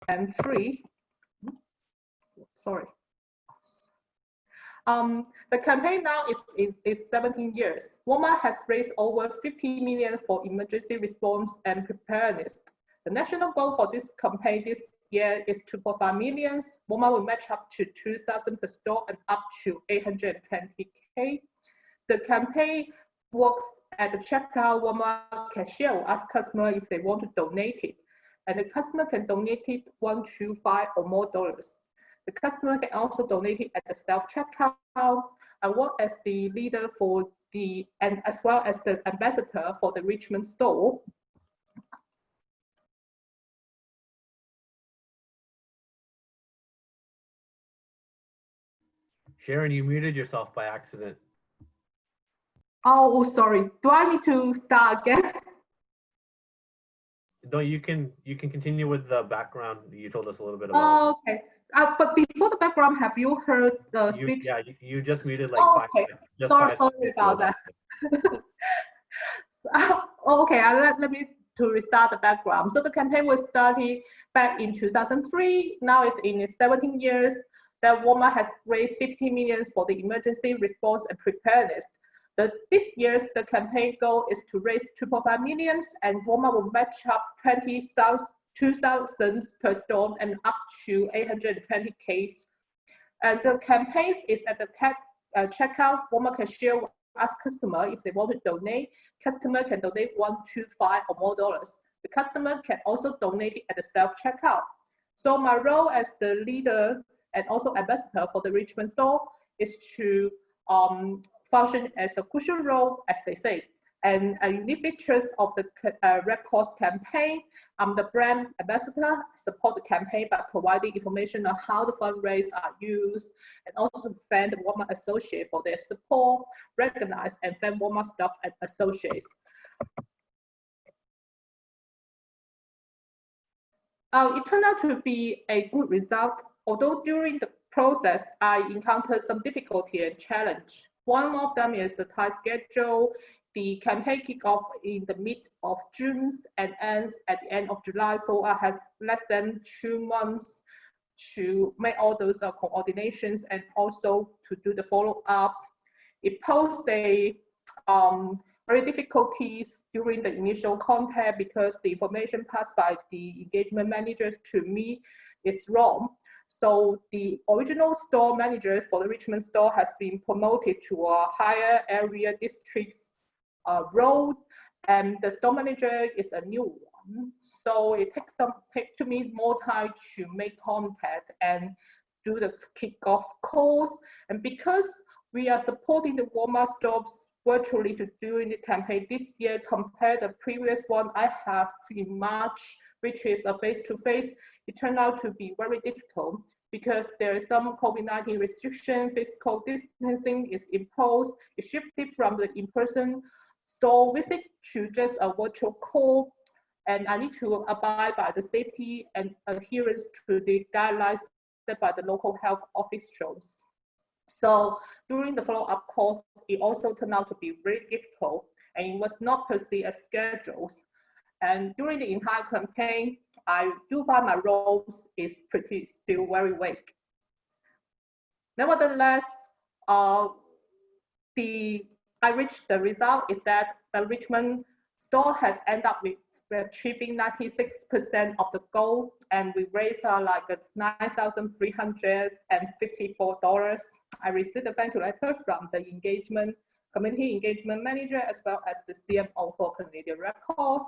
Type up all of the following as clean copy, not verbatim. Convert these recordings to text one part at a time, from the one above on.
and free. Sorry. The campaign now is 17 years. Walmart has raised over 50 million for emergency response and preparedness. The national goal for this campaign this year is 2.5 million. Walmart will match up to 2,000 per store and up to 820K. The campaign works at the checkout. Walmart cashier will ask customers if they want to donate it, and the customer can donate it $1 to $5 or more. The customer can also donate it at the self-checkout. I work as the leader for and as well as the ambassador for the Richmond store. Sharon, you muted yourself by accident. Oh, sorry. Do I need to start again? No, you can continue with the background. You told us a little bit about. Oh, okay. But before the background, have you heard the speech? Yeah, you just muted like 5 seconds. Just sorry 5 seconds about that. Okay, let me to restart the background. So the campaign was started back in 2003. Now it's in its 17 years. That Walmart has raised 50 million for the emergency response and preparedness. This year's the campaign goal is to raise 2.5 million, and Walmart will match up 2,000 per store and up to 820K. And the campaign is at the checkout. Walmart cashier will ask customer if they want to donate. Customer can donate $1 to $5 or more. The customer can also donate it at the self-checkout. So my role as the leader and also ambassador for the Richmond store is to function as a crucial role, as they say. And a unique features of the Red Cross campaign, I'm the brand ambassador, support the campaign by providing information on how the fundraise are used, and also thank the Walmart associate for their support, recognize and thank Walmart staff and associates. It turned out to be a good result, although during the process, I encountered some difficulty and challenge. One of them is the tight schedule. The campaign kicked off in the mid of June and ends at the end of July, so I have less than 2 months to make all those coordinations and also to do the follow-up. It posed a very difficulties during the initial contact because the information passed by the engagement managers to me is wrong. So the original store managers for the Richmond store has been promoted to a higher area district role, and the store manager is a new one. So it takes to me more time to make contact and do the kickoff calls. And because we are supporting the Walmart stores virtually to doing the campaign this year compared to the previous one I have in March, which is a face-to-face, it turned out to be very difficult because there is some COVID-19 restriction, physical distancing is imposed. It shifted from the in-person store visit to just a virtual call, and I need to abide by the safety and adherence to the guidelines set by the local health officials. So during the follow-up calls, it also turned out to be very difficult, and it was not perceived as schedules. And during the entire campaign, I do find my roles is still very weak. Nevertheless, I reached the result is that the Richmond store has ended up with achieving 96% of the goal, and we raised like $9,354. I received a thank you letter from the community engagement manager, as well as the CMO for Canadian Red Cross,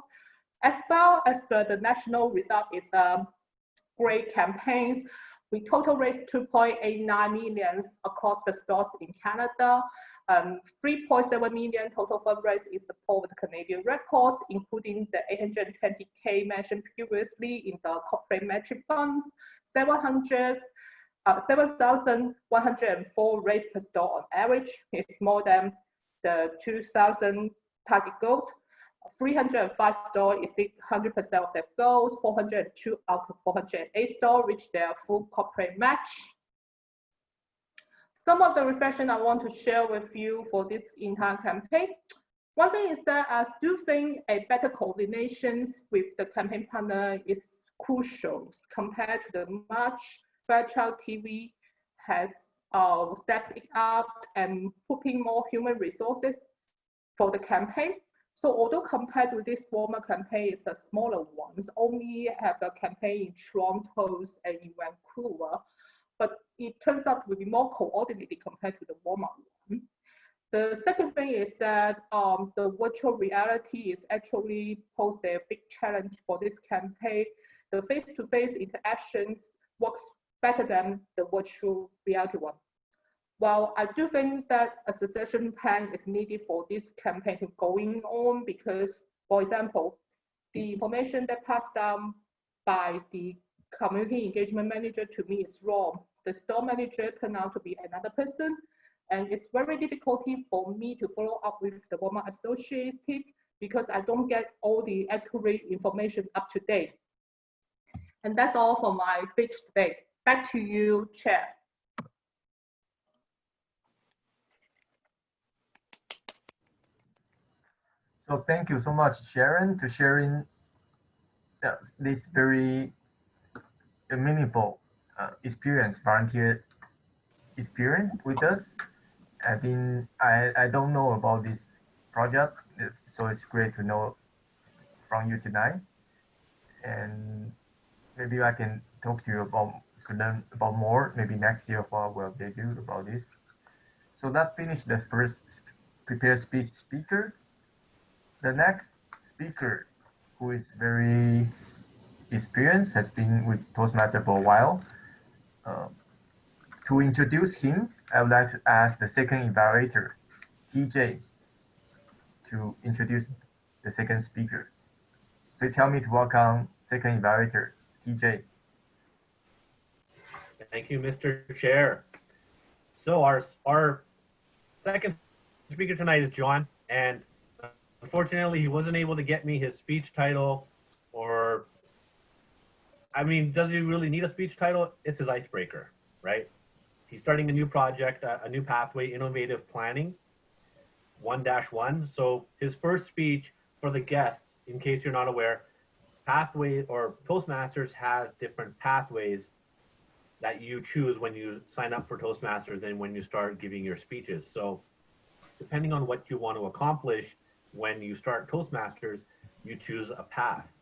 as well as the national result is great campaigns. We total raised 2.89 million across the stores in Canada. 3.7 million total fundraise in support with the Canadian Red Cross, including the 820K mentioned previously in the corporate matching funds, 7,104 raised per store on average. It's more than the 2,000 target goal. 305 stores exceed 100% of their goals. 402 out of 408 stores reached their full corporate match. Some of the reflection I want to share with you for this entire campaign. One thing is that I do think a better coordination with the campaign partner is crucial compared to the much virtual TV has stepped up and putting more human resources for the campaign. So although compared to this former campaign, it's a smaller one. It's only have a campaign in Toronto and in Vancouver, but it turns out to be more coordinated compared to the former one. The second thing is that the virtual reality is actually pose a big challenge for this campaign. The face-to-face interactions works better than the virtual reality one. Well, I do think that a succession plan is needed for this campaign to going on because, for example, the information that passed down by the community engagement manager to me is wrong. The store manager turned out to be another person, and it's very difficult for me to follow up with the Walmart associates because I don't get all the accurate information up to date. And that's all for my speech today. Back to you, Chair. So thank you so much, Sharon, to sharing this very meaningful volunteer experience with us. I think I don't know about this project, so it's great to know from you tonight. And maybe I can talk to you about learn about more. Maybe next year what will they do about this. So that finished the first prepared speech speaker. The next speaker, who is very experienced, has been with Toastmasters for a while. To introduce him, I would like to ask the second evaluator, TJ, to introduce the second speaker. Please help me to welcome second evaluator, TJ. Thank you, Mr. Chair. So our second speaker tonight is John, and unfortunately, he wasn't able to get me his speech title, or, I mean, does he really need a speech title? It's his icebreaker, right? He's starting a new project, a new pathway, innovative planning, 1-1. So his first speech for the guests, in case you're not aware, pathway or Toastmasters has different pathways that you choose when you sign up for Toastmasters and when you start giving your speeches. So depending on what you want to accomplish, when you start Toastmasters, you choose a path,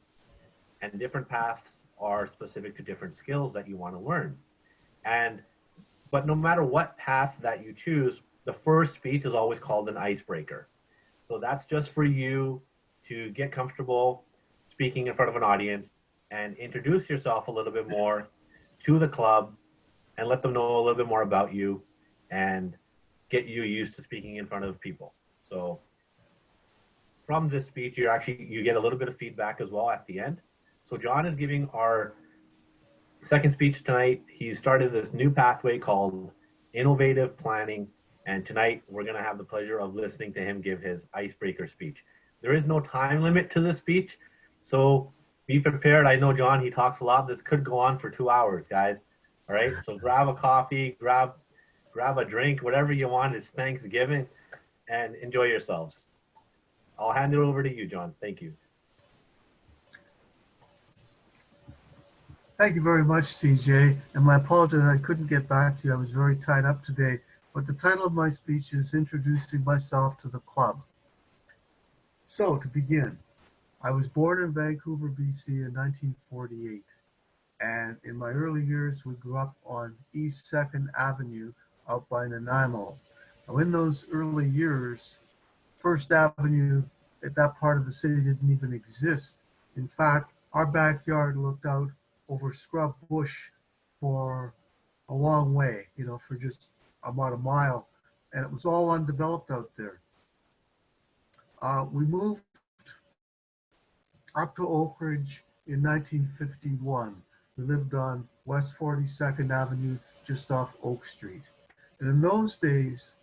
and different paths are specific to different skills that you want to learn. But no matter what path that you choose, the first speech is always called an icebreaker. So that's just for you to get comfortable speaking in front of an audience and introduce yourself a little bit more to the club and let them know a little bit more about you and get you used to speaking in front of people. So from this speech, you get a little bit of feedback as well at the end. So John is giving our second speech tonight. He started this new pathway called Innovative Planning, and tonight we're going to have the pleasure of listening to him give his icebreaker speech. There is no time limit to this speech, so be prepared. I know John, he talks a lot. This could go on for 2 hours, guys. All right, so grab a coffee, grab a drink, whatever you want. It's Thanksgiving, and enjoy yourselves. I'll hand it over to you, John. Thank you. Thank you very much, TJ. And my apologies, I couldn't get back to you. I was very tied up today. But the title of my speech is Introducing Myself to the Club. So to begin, I was born in Vancouver, BC in 1948. And in my early years, we grew up on East 2nd Avenue out by Nanaimo. Now in those early years, First Avenue at that part of the city didn't even exist. In fact, our backyard looked out over scrub bush for a long way, for just about a mile, and it was all undeveloped out there. We moved up to Oak Ridge in 1951. We lived on West 42nd Avenue, just off Oak Street. And in those days,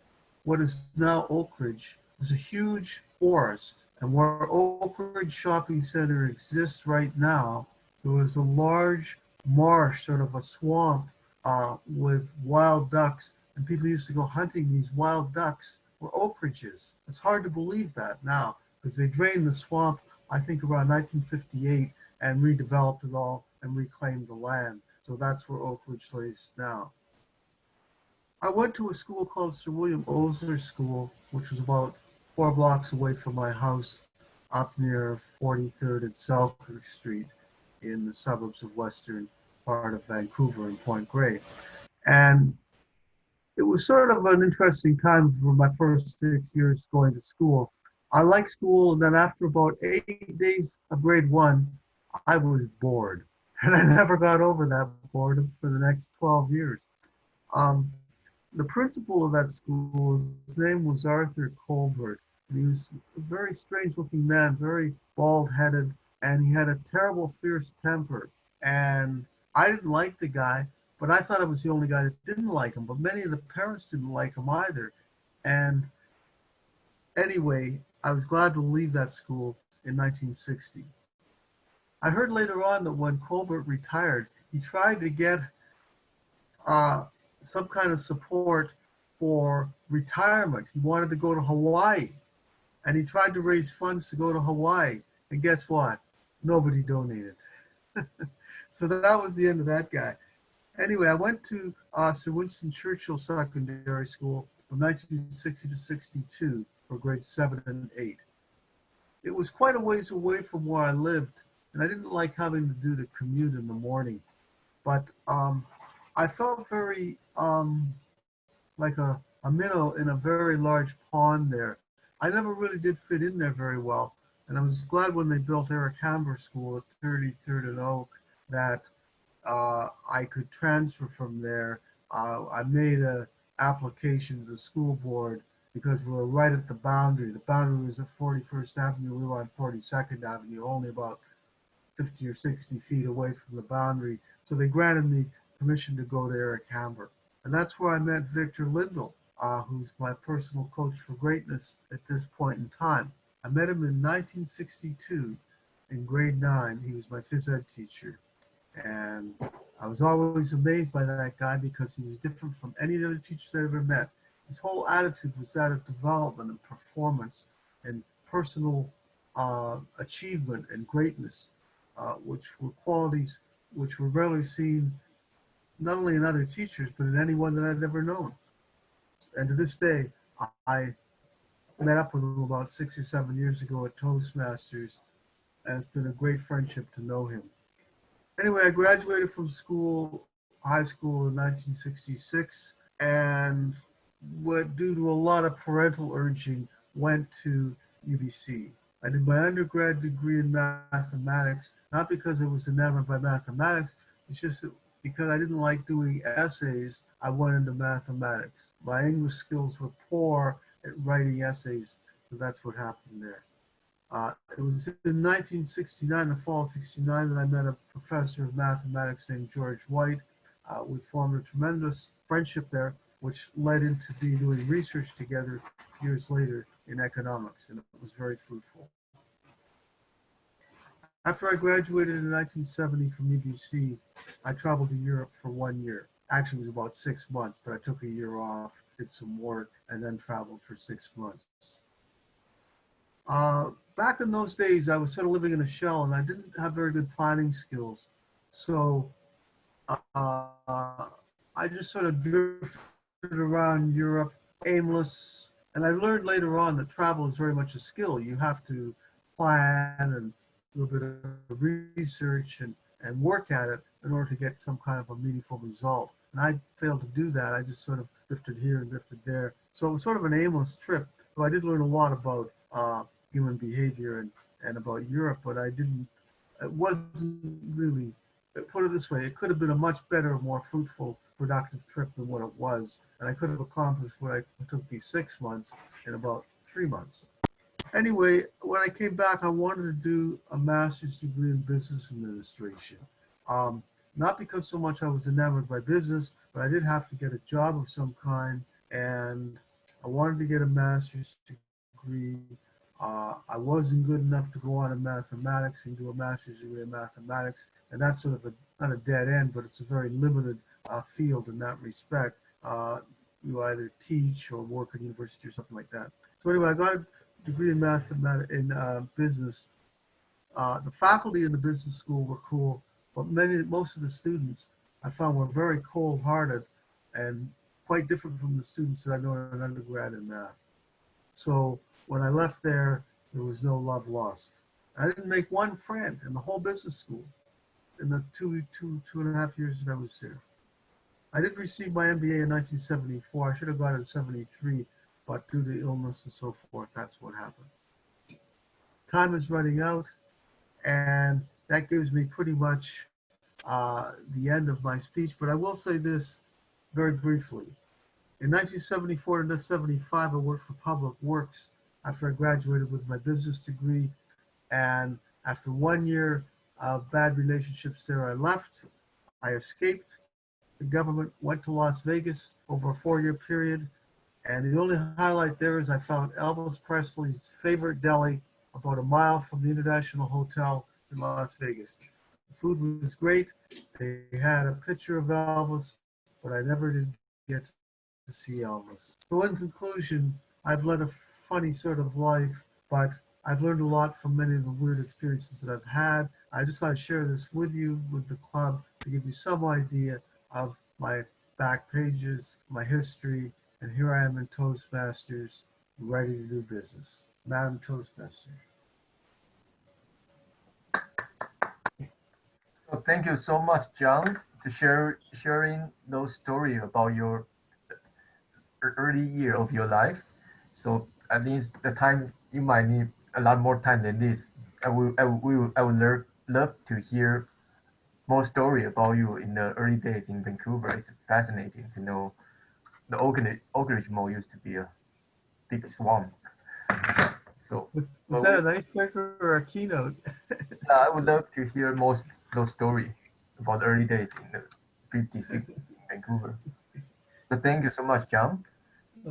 what is now Oak Ridge was a huge forest. And where Oak Ridge Shopping Center exists right now, there was a large marsh, sort of a swamp with wild ducks, and people used to go hunting these wild ducks where Oak Ridge is. It's hard to believe that now, because they drained the swamp, I think around 1958, and redeveloped it all and reclaimed the land. So that's where Oak Ridge lays now. I went to a school called Sir William Osler School, which was about 4 blocks away from my house up near 43rd and Selkirk Street in the suburbs of western part of Vancouver and Point Grey. And it was sort of an interesting time for my first 6 years going to school. I liked school, and then after about 8 days of grade 1, I was bored. And I never got over that boredom for the next 12 years. The principal of that school, his name was Arthur Colbert. He was a very strange looking man, very bald headed, and he had a terrible fierce temper. And I didn't like the guy, but I thought I was the only guy that didn't like him. But many of the parents didn't like him either. And anyway, I was glad to leave that school in 1960. I heard later on that when Colbert retired, he tried to get some kind of support for retirement. He wanted to go to Hawaii, and he tried to raise funds to go to Hawaii. And guess what? Nobody donated. So that was the end of that guy. Anyway, I went to Sir Winston Churchill Secondary School from 1960 to 62 for grades 7 and 8. It was quite a ways away from where I lived, and I didn't like having to do the commute in the morning. But I felt very like a minnow in a very large pond there. I never really did fit in there very well, and I was glad when they built Eric Hamber School at 33rd and Oak that I could transfer from there. I made an application to the school board because we were right at the boundary. The boundary was at 41st Avenue. We were on 42nd Avenue, only about 50 or 60 feet away from the boundary. So they granted me permission to go to Eric Hamber. And that's where I met Victor Lindell, who's my personal coach for greatness at this point in time. I met him in 1962 in grade 9. He was my phys ed teacher. And I was always amazed by that guy because he was different from any of the other teachers I ever met. His whole attitude was that of development and performance and personal achievement and greatness, which were qualities which were rarely seen not only in other teachers, but in anyone that I'd ever known. And to this day, I met up with him about 6 or 7 years ago at Toastmasters, and it's been a great friendship to know him. Anyway, I graduated from high school in 1966, and due to a lot of parental urging, went to UBC. I did my undergrad degree in mathematics, not because I was enamored by mathematics, it's just that because I didn't like doing essays, I went into mathematics. My English skills were poor at writing essays, so that's what happened there. It was in 1969, the fall of 69, that I met a professor of mathematics named George White. We formed a tremendous friendship there, which led into doing research together years later in economics, and it was very fruitful. After I graduated in 1970 from UBC, I traveled to Europe for 1 year. Actually, it was about 6 months, but I took a year off, did some work, and then traveled for 6 months. Back in those days, I was sort of living in a shell, and I didn't have very good planning skills. So I just sort of drifted around Europe, aimless. And I learned later on that travel is very much a skill. You have to plan and do a bit of research and work at it in order to get some kind of a meaningful result. And I failed to do that. I just sort of drifted here and drifted there. So it was sort of an aimless trip. So I did learn a lot about human behavior and about Europe, but it wasn't really, put it this way, it could have been a much better, more fruitful, productive trip than what it was. And I could have accomplished what took me 6 months in about 3 months. Anyway, when I came back, I wanted to do a master's degree in business administration. Not because so much I was enamored by business, but I did have to get a job of some kind, and I wanted to get a master's degree. I wasn't good enough to go on in mathematics and do a master's degree in mathematics, and that's sort of not a dead end, but it's a very limited field in that respect. You either teach or work at university or something like that. So anyway, I got a degree in mathematics in business. The faculty in the business school were cool, but most of the students I found were very cold-hearted and quite different from the students that I know in undergrad in math. So when I left there was no love lost. I didn't make one friend in the whole business school in the two and a half years that I was there. I did receive my MBA in 1974. I should have got it in 73, but due to illness and so forth, that's what happened. Time is running out, and that gives me pretty much the end of my speech, but I will say this very briefly. In 1974 to 75, I worked for Public Works after I graduated with my business degree, and after 1 year of bad relationships there, I left. I escaped the government, went to Las Vegas over a 4-year period, and the only highlight there is I found Elvis Presley's favorite deli about a mile from the International Hotel in Las Vegas. The food was great. They had a picture of Elvis, but I never did get to see Elvis. So in conclusion, I've led a funny sort of life, but I've learned a lot from many of the weird experiences that I've had. I just want to share this with you, with the club, to give you some idea of my back pages, my history, and here I am in Toastmasters, ready to do business. Madam Toastmaster. So thank you so much, John, to sharing those stories about your early year of your life. So at least the time you might need a lot more time than this. I would love to hear more story about you in the early days in Vancouver. It's fascinating to know the Oak Ridge Mall used to be a big swamp. So was that an icebreaker or a keynote? I would love to hear most those stories about the early days in the 50s in Vancouver. So thank you so much, John.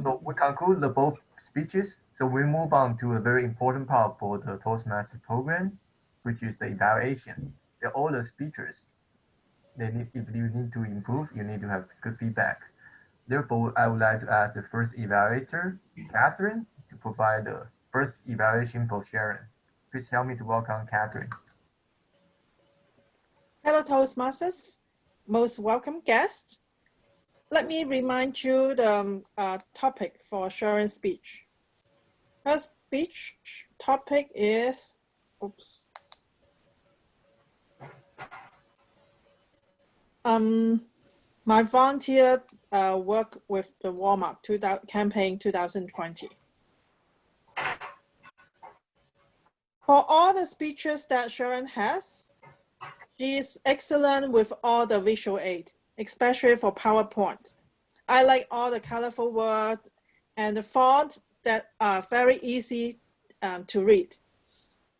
So we conclude the both speeches. So we move on to a very important part for the Toastmaster program, which is the evaluation. All the speakers, if you need to improve, you need to have good feedback. Therefore, I would like to ask the first evaluator, Catherine, to provide the first evaluation for Sharon. Please help me to welcome Catherine. Hello, Toastmasters. Most welcome guests. Let me remind you the topic for Sharon's speech. Her speech topic is, my volunteer work with the Walmart campaign 2020. For all the speeches that Sharon has, she is excellent with all the visual aids, especially for PowerPoint. I like all the colorful words and the fonts that are very easy to read.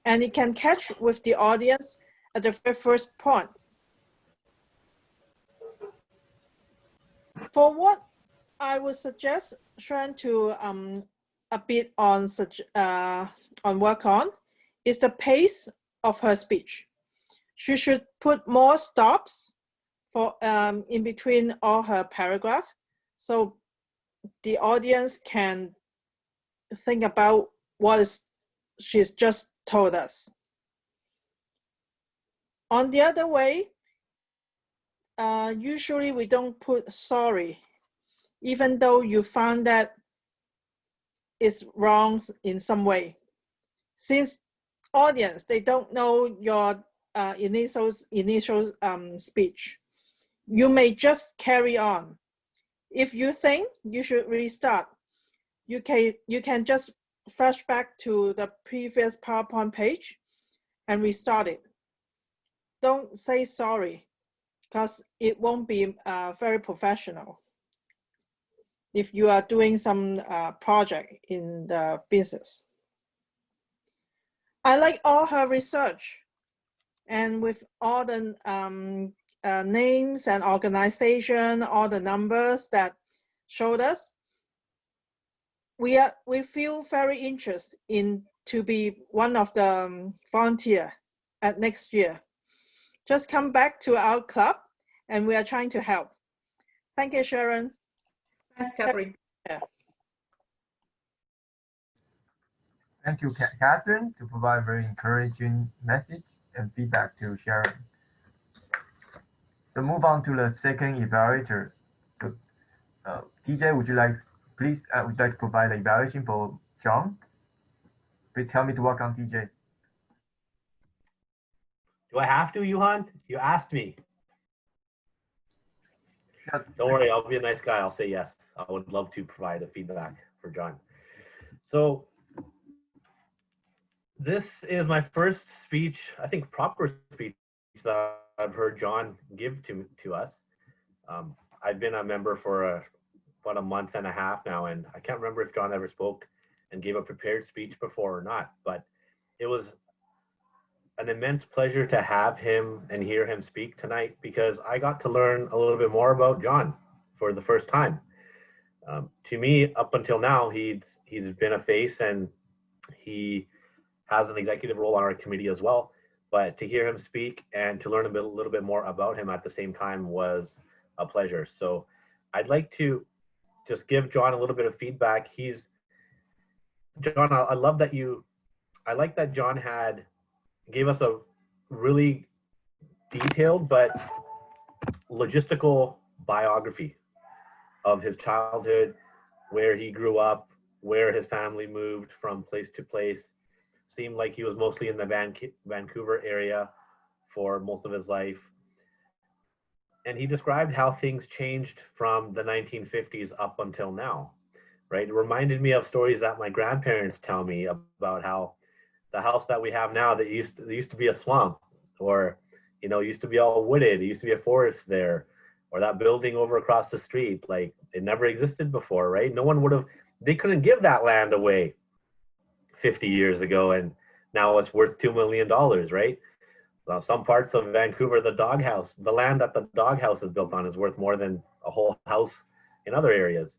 And it can catch with the audience at the very first point. For what I would suggest Sharon to a bit on work on is the pace of her speech. She should put more stops for in between all her paragraphs, so the audience can think about what she's just told us. On the other way, usually we don't put sorry, even though you found that it's wrong in some way. Since audience, they don't know your initial speech, you may just carry on. If you think you should restart, you can just flash back to the previous PowerPoint page and restart it. Don't say sorry, because it won't be very professional if you are doing some project in the business. I like all her research, and with all the names and organization, all the numbers that showed us, we feel very interested in to be one of the volunteer at next year. Just come back to our club, and we are trying to help. Thank you, Sharon. Thanks, Catherine. Yeah. Thank you, Catherine, to provide very encouraging message and feedback to Sharon. So move on to the second evaluator. So, TJ, would you like to provide the evaluation for John? Please help me to work on TJ. Do I have to, Johan? You asked me. Yeah. Don't worry, I'll be a nice guy. I'll say yes. I would love to provide a feedback for John. So this is my first speech, I think proper speech that I've heard John give to us. I've been a member for about a month and a half now, and I can't remember if John ever spoke and gave a prepared speech before or not, but it was an immense pleasure to have him and hear him speak tonight, because I got to learn a little bit more about John for the first time. To me, up until now, he's been a face, and he has an executive role on our committee as well. But to hear him speak and to learn a little bit more about him at the same time was a pleasure. So I'd like to just give John a little bit of feedback. John, I like that John gave us a really detailed but logistical biography of his childhood, where he grew up, where his family moved from place to place. Seemed like he was mostly in the Vancouver area for most of his life. And he described how things changed from the 1950s up until now, right? It reminded me of stories that my grandparents tell me about how the house that we have now, that used to be a swamp, or used to be all wooded, it used to be a forest there, or that building over across the street, like it never existed before, right? They couldn't give that land away 50 years ago, and now it's worth $2 million, right? Well, some parts of Vancouver, the land that the doghouse is built on is worth more than a whole house in other areas.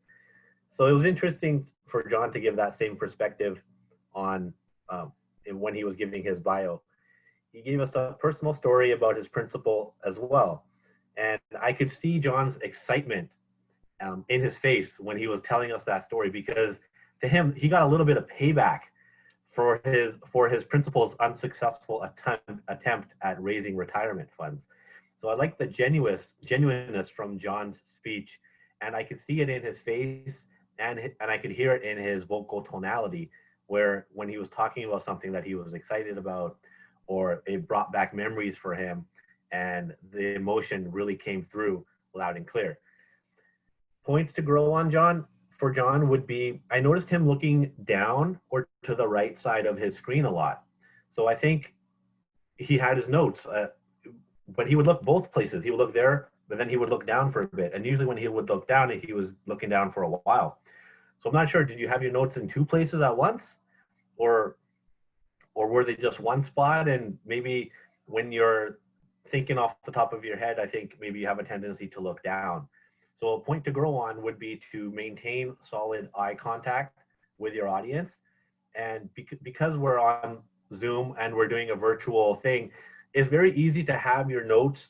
So it was interesting for John to give that same perspective on when he was giving his bio. He gave us a personal story about his principal as well. And I could see John's excitement in his face when he was telling us that story, because to him, he got a little bit of payback for his principal's unsuccessful attempt at raising retirement funds. So I like the genuineness from John's speech, and I could see it in his face, and I could hear it in his vocal tonality, where when he was talking about something that he was excited about, or it brought back memories for him, and the emotion really came through loud and clear. Points to grow on for John would be, I noticed him looking down or to the right side of his screen a lot. So I think he had his notes, but he would look both places. He would look there, but then he would look down for a bit. And usually when he would look down, he was looking down for a while. So I'm not sure, did you have your notes in two places at once? Or were they just one spot? And maybe when you're thinking off the top of your head, I think maybe you have a tendency to look down. So a point to grow on would be to maintain solid eye contact with your audience. And because we're on Zoom and we're doing a virtual thing, it's very easy to have your notes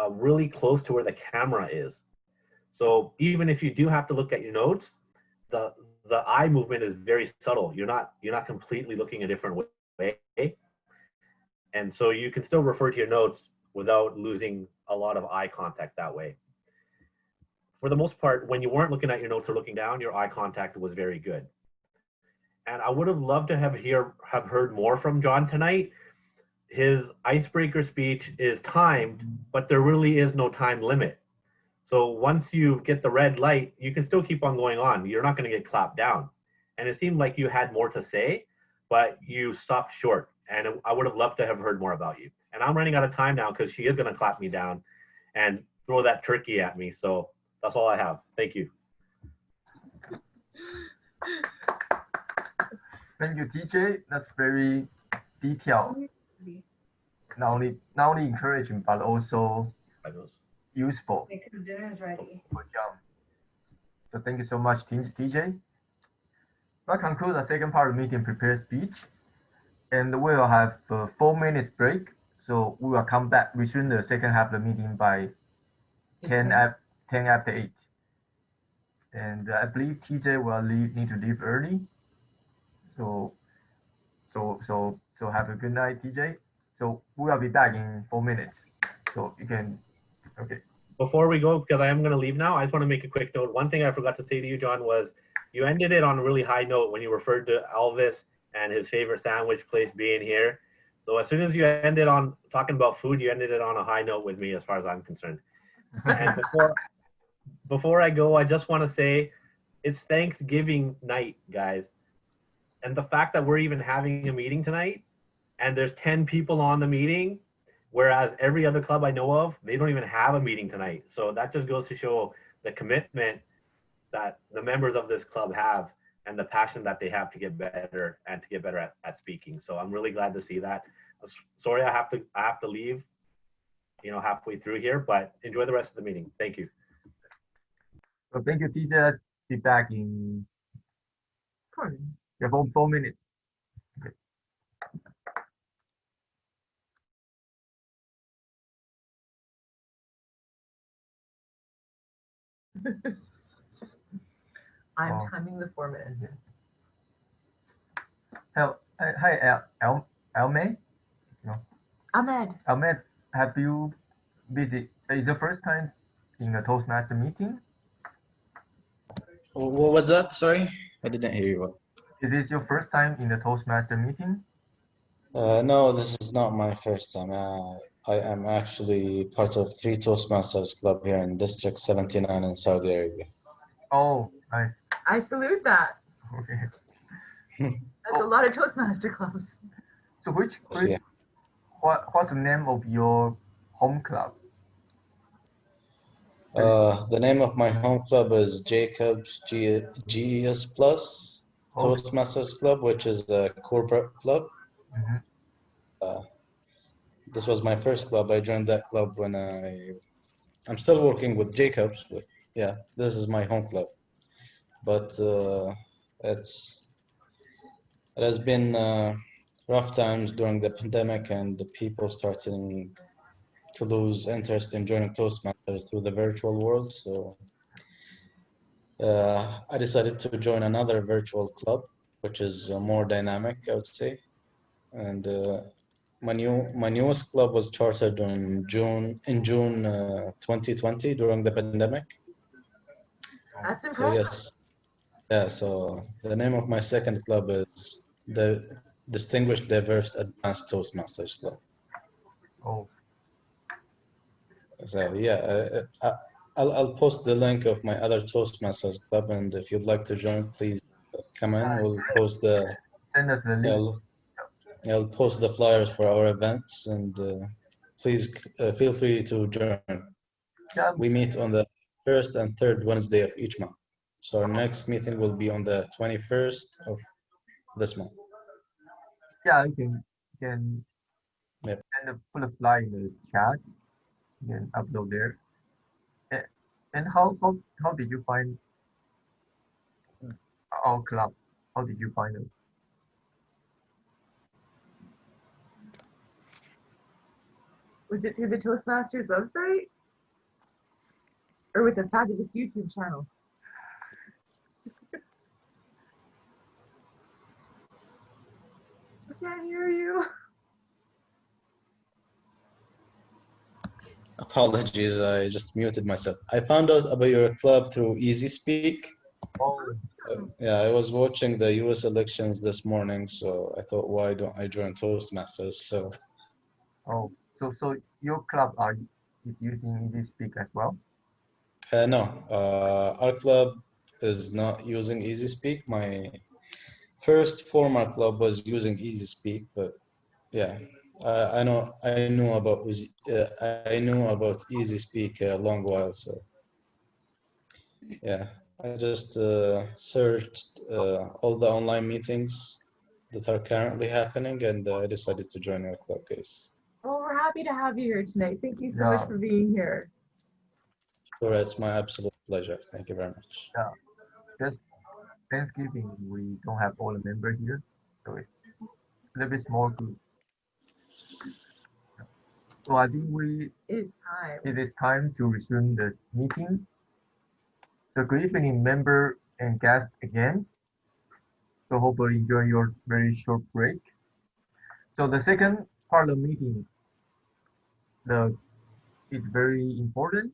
really close to where the camera is. So even if you do have to look at your notes, the eye movement is very subtle. You're not completely looking a different way. And so you can still refer to your notes without losing a lot of eye contact that way. For the most part, when you weren't looking at your notes or looking down, your eye contact was very good. And I would have loved to have heard more from John tonight. His icebreaker speech is timed, but there really is no time limit. So once you get the red light, you can still keep on going on. You're not going to get clapped down. And it seemed like you had more to say, but you stopped short. And I would have loved to have heard more about you. And I'm running out of time now because she is going to clap me down and throw that turkey at me. So that's all I have. Thank you. Thank you, TJ. That's very detailed. Not only encouraging, but also useful. Dinner is ready. Good job. So thank you so much, TJ. That concludes the second part of the meeting, prepared speech. And we will have a 4 minutes break. So we will come back, resume the second half of the meeting by 10 after 8. And I believe TJ will need to leave early. So have a good night, TJ. So we will be back in 4 minutes. So you can, okay. before we go, because I am going to leave now, I just want to make a quick note. One thing I forgot to say to you, John, was you ended it on a really high note when you referred to Elvis and his favorite sandwich place being here. So as soon as you ended on talking about food, you ended it on a high note with me as far as I'm concerned. And before I go, I just want to say it's Thanksgiving night, guys. And the fact that we're even having a meeting tonight and there's 10 people on the meeting, whereas every other club I know of, they don't even have a meeting tonight. So that just goes to show the commitment that the members of this club have and the passion that they have to get better and to get better at speaking. So I'm really glad to see that. Sorry, I have to leave, halfway through here, but enjoy the rest of the meeting. Thank you. So thank you, teacher. Let's be back in 4 minutes. Okay. I'm timing the 4 minutes. Hi, Alme. No. Ahmed. Ahmed, have you visit? Is the first time in a Toastmaster meeting? What was that? Sorry, I didn't hear you well. Is this your first time in the Toastmaster meeting? No, this is not my first time. I am actually part of 3 Toastmasters club here in District 79 in Saudi Arabia. Oh, nice. I salute that. Okay. That's a lot of Toastmaster clubs. So Yeah. what's the name of your home club? The name of my home club is Jacobs GES Plus Toastmasters Club, which is the corporate club. Mm-hmm. This was my first club. I joined that club when I'm still working with Jacobs, but yeah, this is my home club. But it has been rough times during the pandemic, and the people starting to lose interest in joining Toastmasters through the virtual world. So I decided to join another virtual club, which is more dynamic, I would say. And my newest club was chartered in June 2020 during the pandemic. That's So impressive. yes, yeah. So the name of my second club is the Distinguished Diverse Advanced Toastmasters Club. Oh. So yeah, I'll post the link of my other Toastmasters club, and if you'd like to join, please come in. We'll post Send us the link. I'll post the flyers for our events, and please feel free to join. Yeah. We meet on the first and third Wednesday of each month. So our next meeting will be on the 21st of this month. Yeah, you can Yep. put a fly in the chat. You can upload there. And how did you find our club? How did you find it? Was it through the Toastmasters website? Or with the fabulous YouTube channel? I can't hear you. Apologies, I just muted myself. I found out about your club through Easy Speak. Oh. Yeah, I was watching the US elections this morning, so I thought, why don't I join Toastmasters? So. Oh, so your club is using Easy Speak as well? No, our club is not using Easy Speak. My first former club was using Easy Speak, but yeah, I knew about Easy Speak a long while. So yeah, I just searched all the online meetings that are currently happening, and I decided to join your club, guys. Well, we're happy to have you here tonight. Thank you so much for being here. Sure, it's my absolute pleasure. Thank you very much. Yeah, just Thanksgiving, we don't have all the members here, so it's a little bit small group. So I think it is time to resume this meeting. So good evening, member and guest again. So hopefully enjoy your very short break. So the second part of the meeting is very important.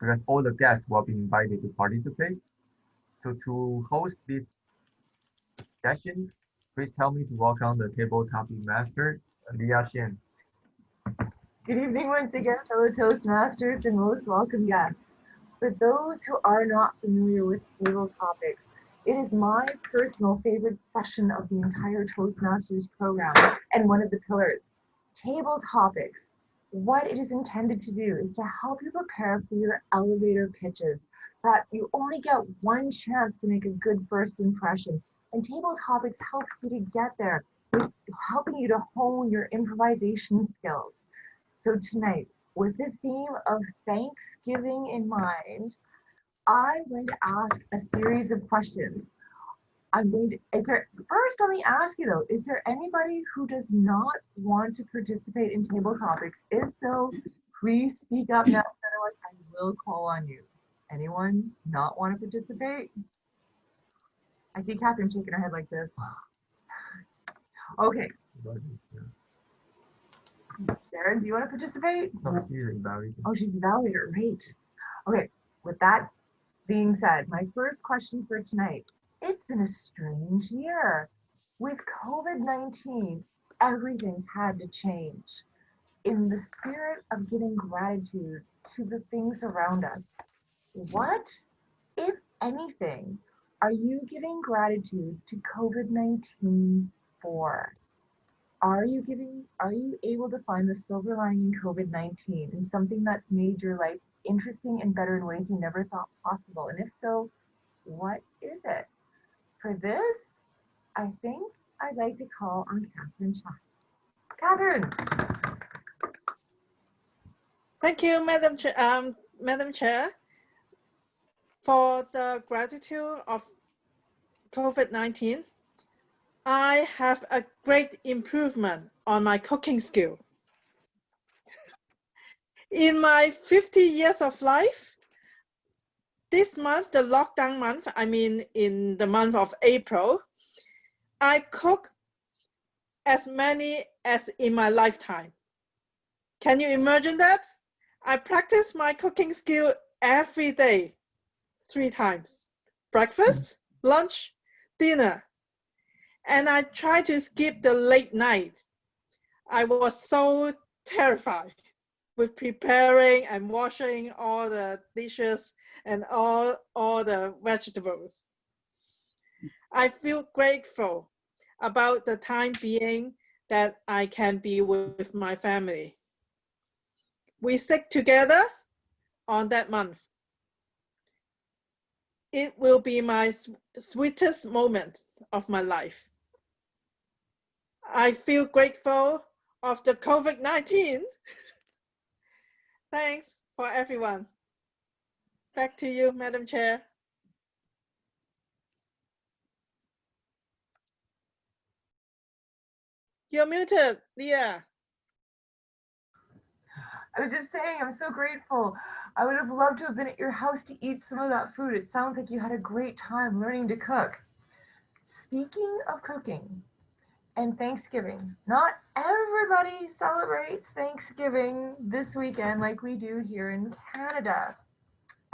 because all the guests will be invited to participate. So to host this session, please help me to welcome the table topic master, Lia Xian. Good evening once again, fellow Toastmasters and most welcome guests. For those who are not familiar with table topics, it is my personal favorite session of the entire Toastmasters program and one of the pillars. Table topics. What it is intended to do is to help you prepare for your elevator pitches, that you only get one chance to make a good first impression. And table topics helps you to get there, with helping you to hone your improvisation skills. So tonight, with the theme of Thanksgiving in mind, I'm going to ask a series of questions. First, let me ask you though, is there anybody who does not want to participate in table topics? If so, please speak up now, otherwise I will call on you. Anyone not want to participate? I see Catherine shaking her head like this. Okay. Sharon, do you want to participate? No, she's a evaluator. Oh, she's an evaluator, right. Okay, with that being said, my first question for tonight, it's been a strange year. With COVID-19, everything's had to change. In the spirit of giving gratitude to the things around us, what, if anything, are you giving gratitude to COVID-19 for? Are you able to find the silver lining in COVID-19 and something that's made your life interesting and better in ways you never thought possible? And if so, what is it? For this, I think I'd like to call on Catherine Chan. Catherine. Thank you, Madam Chair, for the gratitude of COVID-19. I have a great improvement on my cooking skill. In my 50 years of life, this month, the lockdown month, I mean in the month of April, I cook as many as in my lifetime. Can you imagine that? I practice my cooking skill every day, 3 times, breakfast, lunch, dinner. And I try to skip the late night. I was so terrified with preparing and washing all the dishes and all the vegetables. I feel grateful about the time being that I can be with my family. We stick together on that month. It will be my sweetest moment of my life. I feel grateful of the COVID-19. Thanks for everyone. Back to you, Madam Chair. You're muted, Leah. I was just saying, I'm so grateful. I would have loved to have been at your house to eat some of that food. It sounds like you had a great time learning to cook. Speaking of cooking and Thanksgiving, not everybody celebrates Thanksgiving this weekend like we do here in Canada.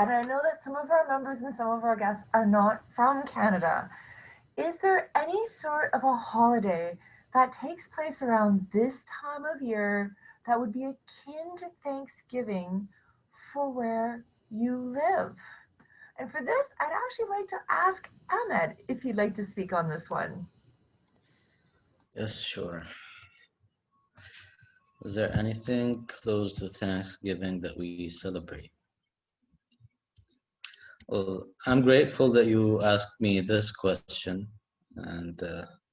And I know that some of our members and some of our guests are not from Canada. Is there any sort of a holiday that takes place around this time of year that would be akin to Thanksgiving for where you live? And for this, I'd actually like to ask Ahmed if he'd like to speak on this one. Yes, sure. Is there anything close to Thanksgiving that we celebrate? Well, I'm grateful that you asked me this question, and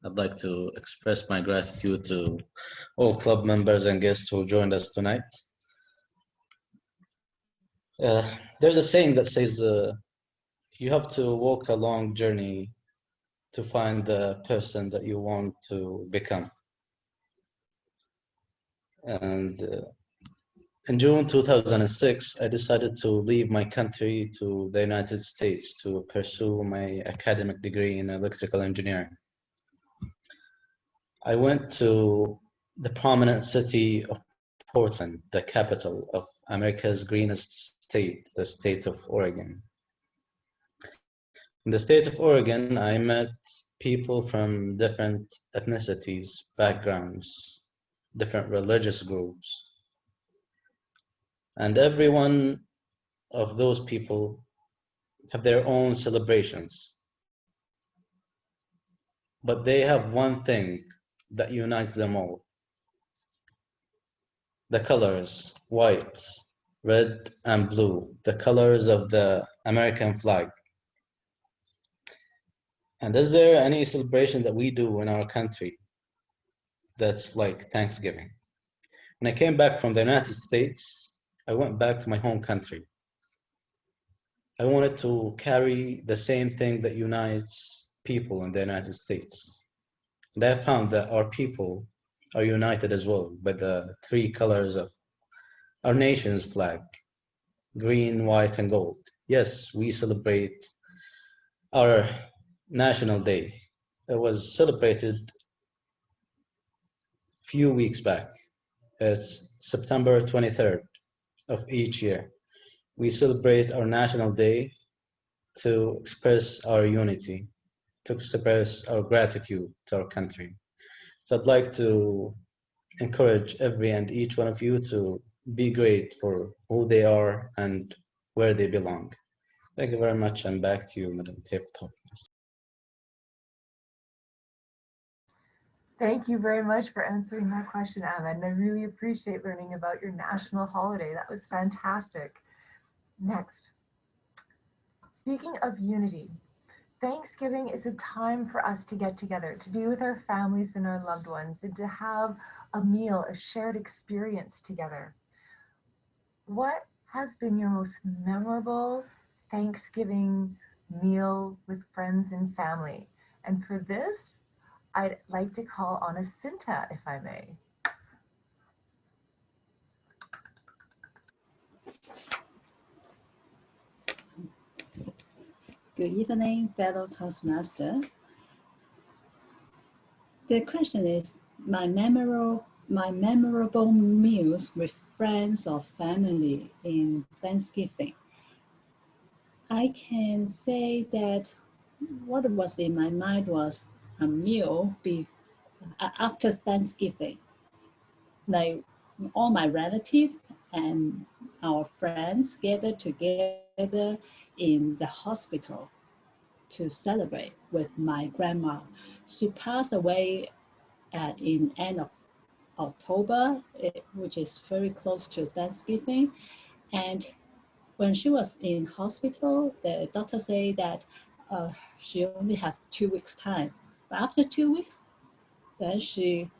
I'd like to express my gratitude to all club members and guests who joined us tonight. There's a saying that says you have to walk a long journey to find the person that you want to become. And in June 2006, I decided to leave my country to the United States to pursue my academic degree in electrical engineering. I went to the prominent city of Portland, the capital of America's greenest state, the state of Oregon. In the state of Oregon, I met people from different ethnicities, backgrounds, different religious groups. And every one of those people have their own celebrations. But they have one thing that unites them all. The colors, white, red, and blue, the colors of the American flag. And is there any celebration that we do in our country that's like Thanksgiving? When I came back from the United States, I went back to my home country. I wanted to carry the same thing that unites people in the United States. And I found that our people are united as well by the three colors of our nation's flag, green, white, and gold. Yes, we celebrate our National Day. It was celebrated a few weeks back. It's September 23rd of each year. We celebrate our National Day to express our unity, to express our gratitude to our country. So I'd like to encourage every and each one of you to be great for who they are and where they belong. Thank you very much, and back to you, Madam Toastmasters. Thank you very much for answering that question, Ahmed. And I really appreciate learning about your national holiday. That was fantastic. Next, speaking of unity, Thanksgiving is a time for us to get together, to be with our families and our loved ones, and to have a meal, a shared experience together. What has been your most memorable Thanksgiving meal with friends and family? And for this, I'd like to call on Asinta, if I may. Good evening, fellow Toastmaster. The question is my memorable meals with friends or family in Thanksgiving. I can say that what was in my mind was a meal after Thanksgiving. Like all my relatives and our friends gathered together in the hospital to celebrate with my grandma. She passed away in end of October, which is very close to Thanksgiving. And when she was in hospital, the doctor said that she only has 2 weeks time. But after 2 weeks, then she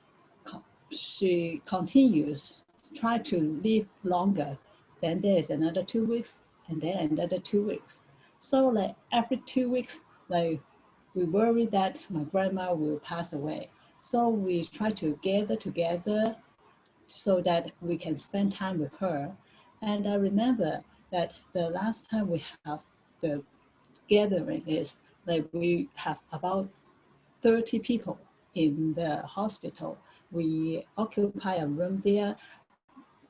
continues, try to live longer. Then there's another 2 weeks, and then another 2 weeks. So like every 2 weeks, like we worry that my grandma will pass away. So we try to gather together so that we can spend time with her. And I remember that the last time we have the gathering is like we have about 30 people in the hospital. We occupy a room there.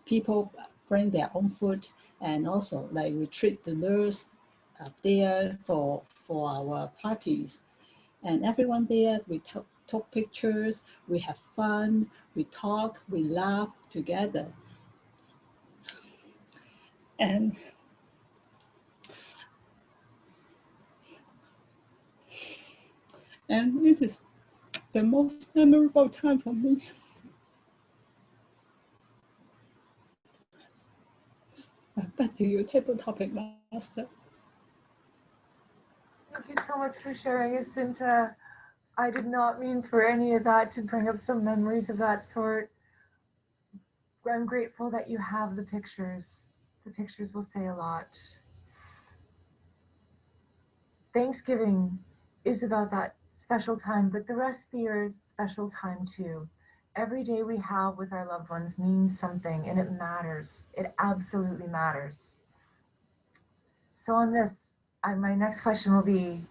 People bring their own food, and also like we treat the nurse there for our parties. And everyone there, we took pictures, we have fun, we talk, we laugh together. And this is the most memorable time for me. Back to you, table topic master. Thank you so much for sharing, Asinta. I did not mean for any of that to bring up some memories of that sort. I'm grateful that you have the pictures. The pictures will say a lot. Thanksgiving is about that special time, but the rest of the year is special time too. Every day we have with our loved ones means something, and it matters. It absolutely matters. So on this, my next question will be,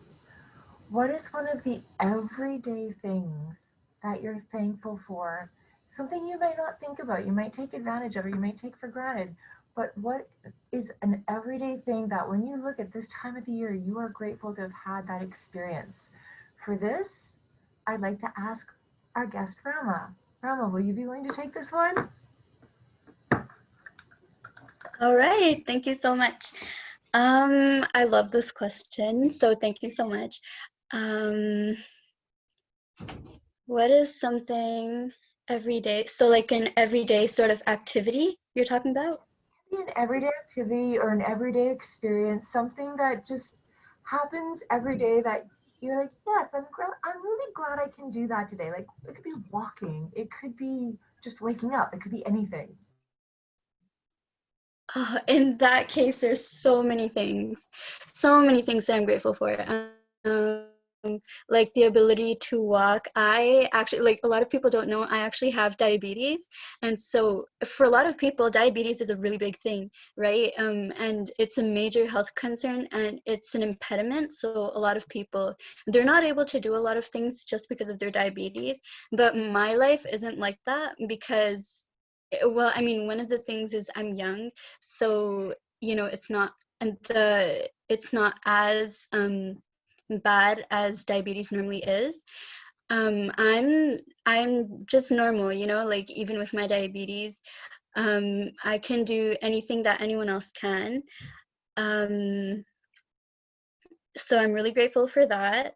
what is one of the everyday things that you're thankful for? Something you might not think about, you might take advantage of, or you might take for granted, but what is an everyday thing that when you look at this time of the year, you are grateful to have had that experience? For this, I'd like to ask our guest, Rama. Rama, will you be willing to take this one? All right, thank you so much. I love this question, so thank you so much. What is something everyday? So like an everyday sort of activity you're talking about? An everyday activity or an everyday experience, something that just happens every day that you're like, yes, I'm really glad I can do that today. Like it could be walking, it could be just waking up, it could be anything. In that case, there's so many things that I'm grateful for. Like the ability to walk. I actually, like a lot of people don't know, I actually have diabetes. And so for a lot of people, diabetes is a really big thing, right? And it's a major health concern and it's an impediment. So a lot of people, they're not able to do a lot of things just because of their diabetes. But my life isn't like that because, well, I mean, one of the things is I'm young, so you know it's not as bad as diabetes normally is. I'm just normal, you know, like even with my diabetes, I can do anything that anyone else can. So I'm really grateful for that.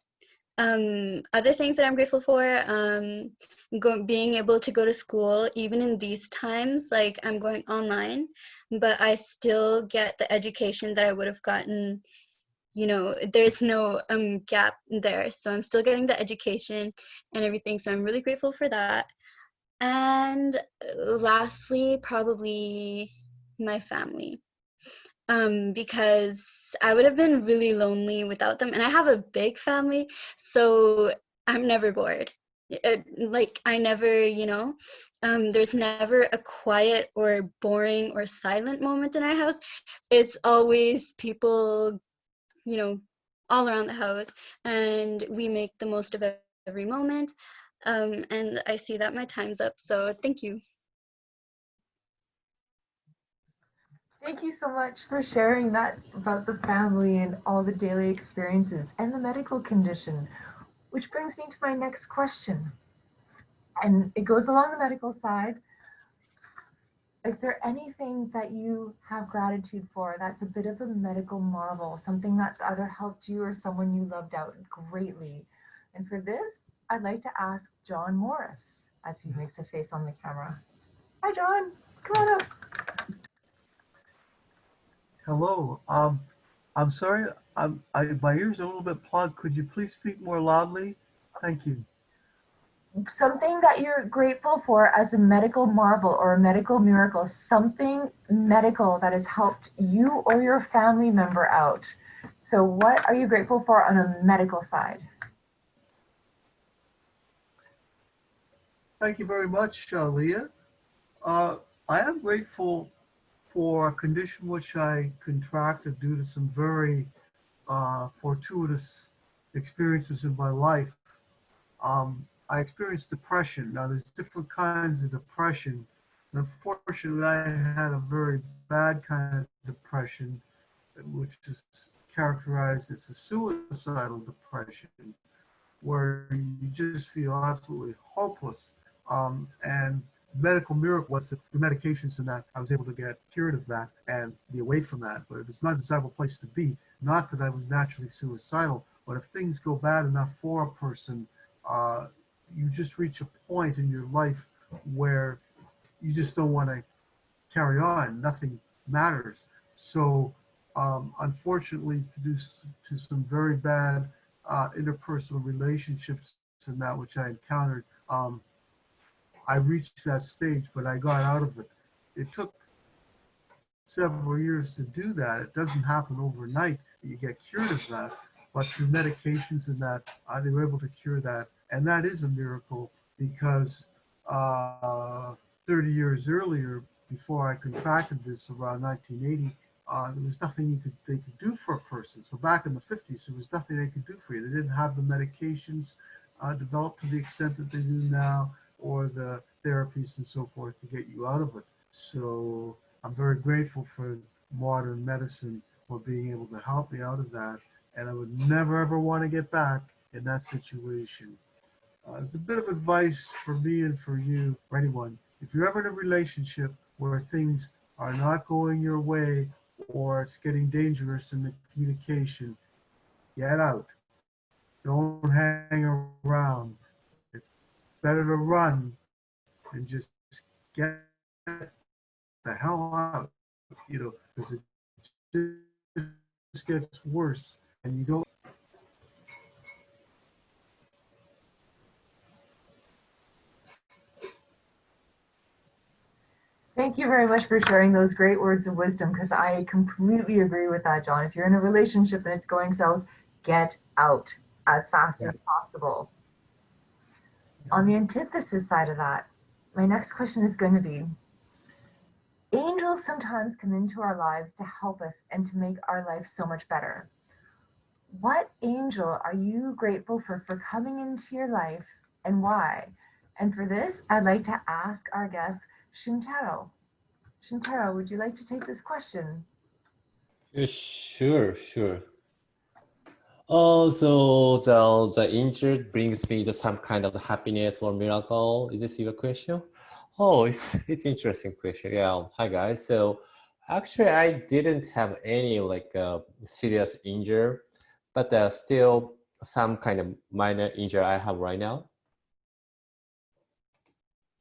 Other things that I'm grateful for, being able to go to school even in these times, like I'm going online, but I still get the education that I would have gotten, you know, there's no gap there. So I'm still getting the education and everything. So I'm really grateful for that. And lastly, probably my family. Because I would have been really lonely without them. And I have a big family, so I'm never bored. Like I never, you know, there's never a quiet or boring or silent moment in our house. It's always people, you know, all around the house, and we make the most of every moment. And I see that my time's up, so thank you. Thank you so much for sharing that about the family and all the daily experiences and the medical condition, which brings me to my next question. And it goes along the medical side. Is there anything that you have gratitude for that's a bit of a medical marvel, something that's either helped you or someone you loved out greatly? And for this, I'd like to ask John Morris as he makes a face on the camera. Hi, John. Come on up. Hello. I'm sorry. My ears are a little bit plugged. Could you please speak more loudly? Thank you. Something that you're grateful for as a medical marvel or a medical miracle, something medical that has helped you or your family member out. So what are you grateful for on a medical side? Thank you very much, Leah. I am grateful for a condition which I contracted due to some very fortuitous experiences in my life. I experienced depression. Now, there's different kinds of depression. And unfortunately, I had a very bad kind of depression, which is characterized as a suicidal depression, where you just feel absolutely hopeless. And medical miracle was that the medications and that I was able to get cured of that and be away from that. But it's not a desirable place to be. Not that I was naturally suicidal, but if things go bad enough for a person, you just reach a point in your life where you just don't want to carry on. Nothing matters. So unfortunately, due to some very bad interpersonal relationships and that which I encountered, I reached that stage, but I got out of it. It took several years to do that. It doesn't happen overnight. You get cured of that, but through medications and that, they were able to cure that. And that is a miracle because 30 years earlier, before I contracted this around 1980, there was nothing they could do for a person. So back in the 50s, there was nothing they could do for you. They didn't have the medications developed to the extent that they do now, or the therapies and so forth to get you out of it. So I'm very grateful for modern medicine for being able to help me out of that. And I would never ever want to get back in that situation. It's a bit of advice for me and for you, for anyone. If you're ever in a relationship where things are not going your way or it's getting dangerous in the communication, get out. Don't hang around. It's better to run and just get the hell out, because it just gets worse and you don't. Thank you very much for sharing those great words of wisdom, because I completely agree with that, John. If you're in a relationship and it's going south, get out as fast as possible. On the antithesis side of that, my next question is going to be, angels sometimes come into our lives to help us and to make our life so much better. What angel are you grateful for coming into your life, and why? And for this, I'd like to ask our guest, Shintaro. Shintaro, would you like to take this question? Sure, sure. Oh, so the injured brings me some kind of happiness or miracle. Is this your question? Oh, it's interesting question. Yeah. Hi guys. So actually, I didn't have any like serious injury, but still some kind of minor injury I have right now.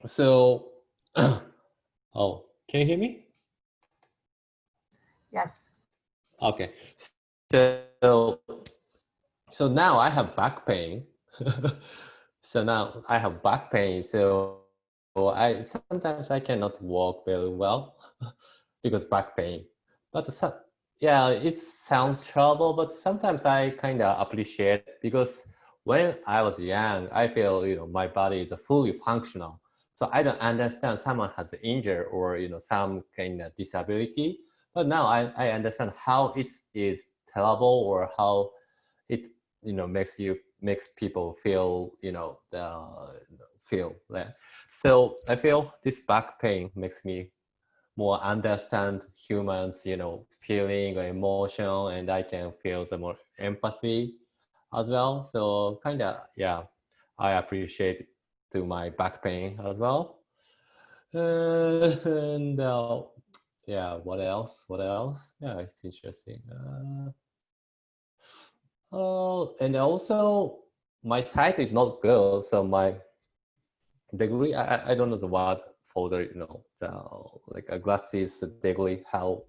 So, oh, can you hear me? Yes. Okay. So now I have back pain. So now I have back pain. So I sometimes I cannot walk very well because back pain. But yeah, it sounds trouble, but sometimes I kind of appreciate because when I was young, I feel my body is fully functional. So I don't understand someone has an injury or some kind of disability. But now I understand how it is terrible or how it makes people feel feel that. So I feel this back pain makes me more understand humans feeling or emotion, and I can feel the more empathy as well. So kind of, yeah, I appreciate to my back pain as well. And yeah, what else? Yeah, it's interesting. Oh, and also my sight is not good, so my degree, I don't know the word for the the like a glasses degree, how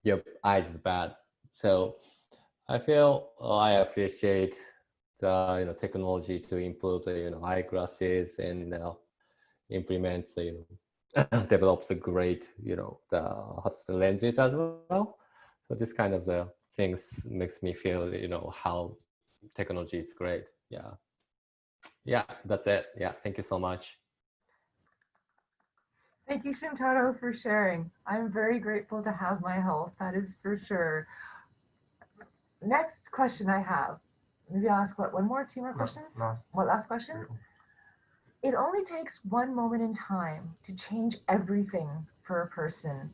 your eyes is bad. So I feel I appreciate the technology to improve the eyeglasses and implement the develops the great the lenses as well. So this kind of the things makes me feel how technology is great. Yeah, that's it. Yeah, thank you so much. Thank you, Shintaro, for sharing. I'm very grateful to have my health, that is for sure. Next question I have, maybe I'll ask one more, two more questions? Last question? It only takes one moment in time to change everything for a person.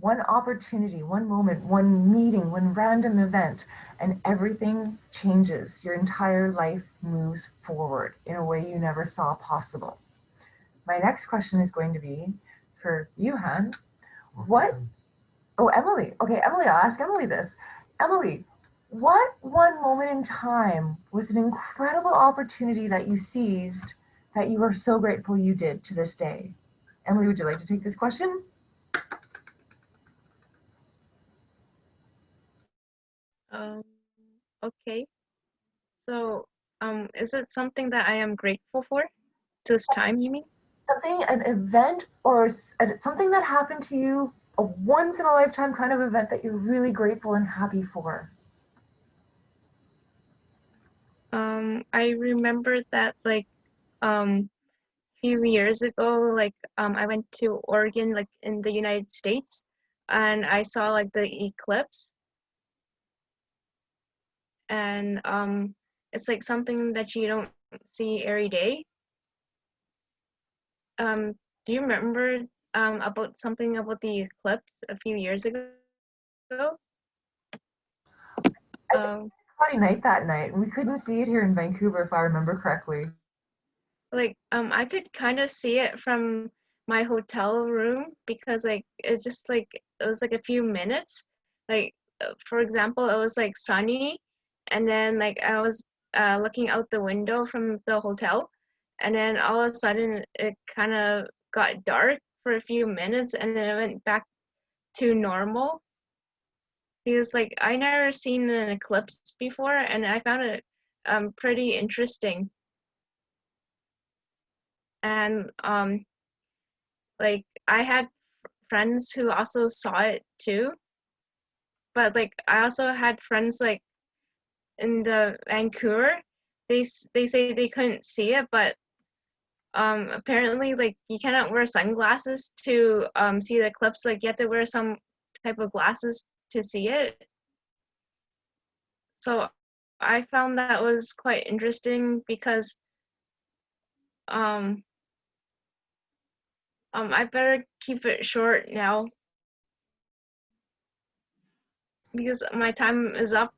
One opportunity, one moment, one meeting, one random event, and everything changes. Your entire life moves forward in a way you never saw possible. My next question is going to be for you, Han. Emily. Okay, Emily, I'll ask Emily this. Emily, what one moment in time was an incredible opportunity that you seized that you are so grateful you did to this day? Emily, would you like to take this question? Okay. So, is it something that I am grateful for this time, you mean? Something, an event, or something that happened to you, a once in a lifetime kind of event that you're really grateful and happy for. I remember that few years ago, I went to Oregon, like in the United States, and I saw like the eclipse, and it's like something that you don't see every day. Do you remember about something about the eclipse a few years ago. Cloudy night that night, and we couldn't see it here in Vancouver, if I remember correctly. Like I could kind of see it from my hotel room because like it's just like it was like a few minutes. Like for example, it was like sunny, and then like I was looking out the window from the hotel, and then all of a sudden it kind of got dark for a few minutes, and then it went back to normal. Because like I never seen an eclipse before, and I found it pretty interesting. And like I had friends who also saw it too, but like I also had friends like in the Vancouver, they say they couldn't see it, but apparently like you cannot wear sunglasses to see the eclipse. Like you have to wear some type of glasses to see it. So I found that was quite interesting because I better keep it short now because my time is up.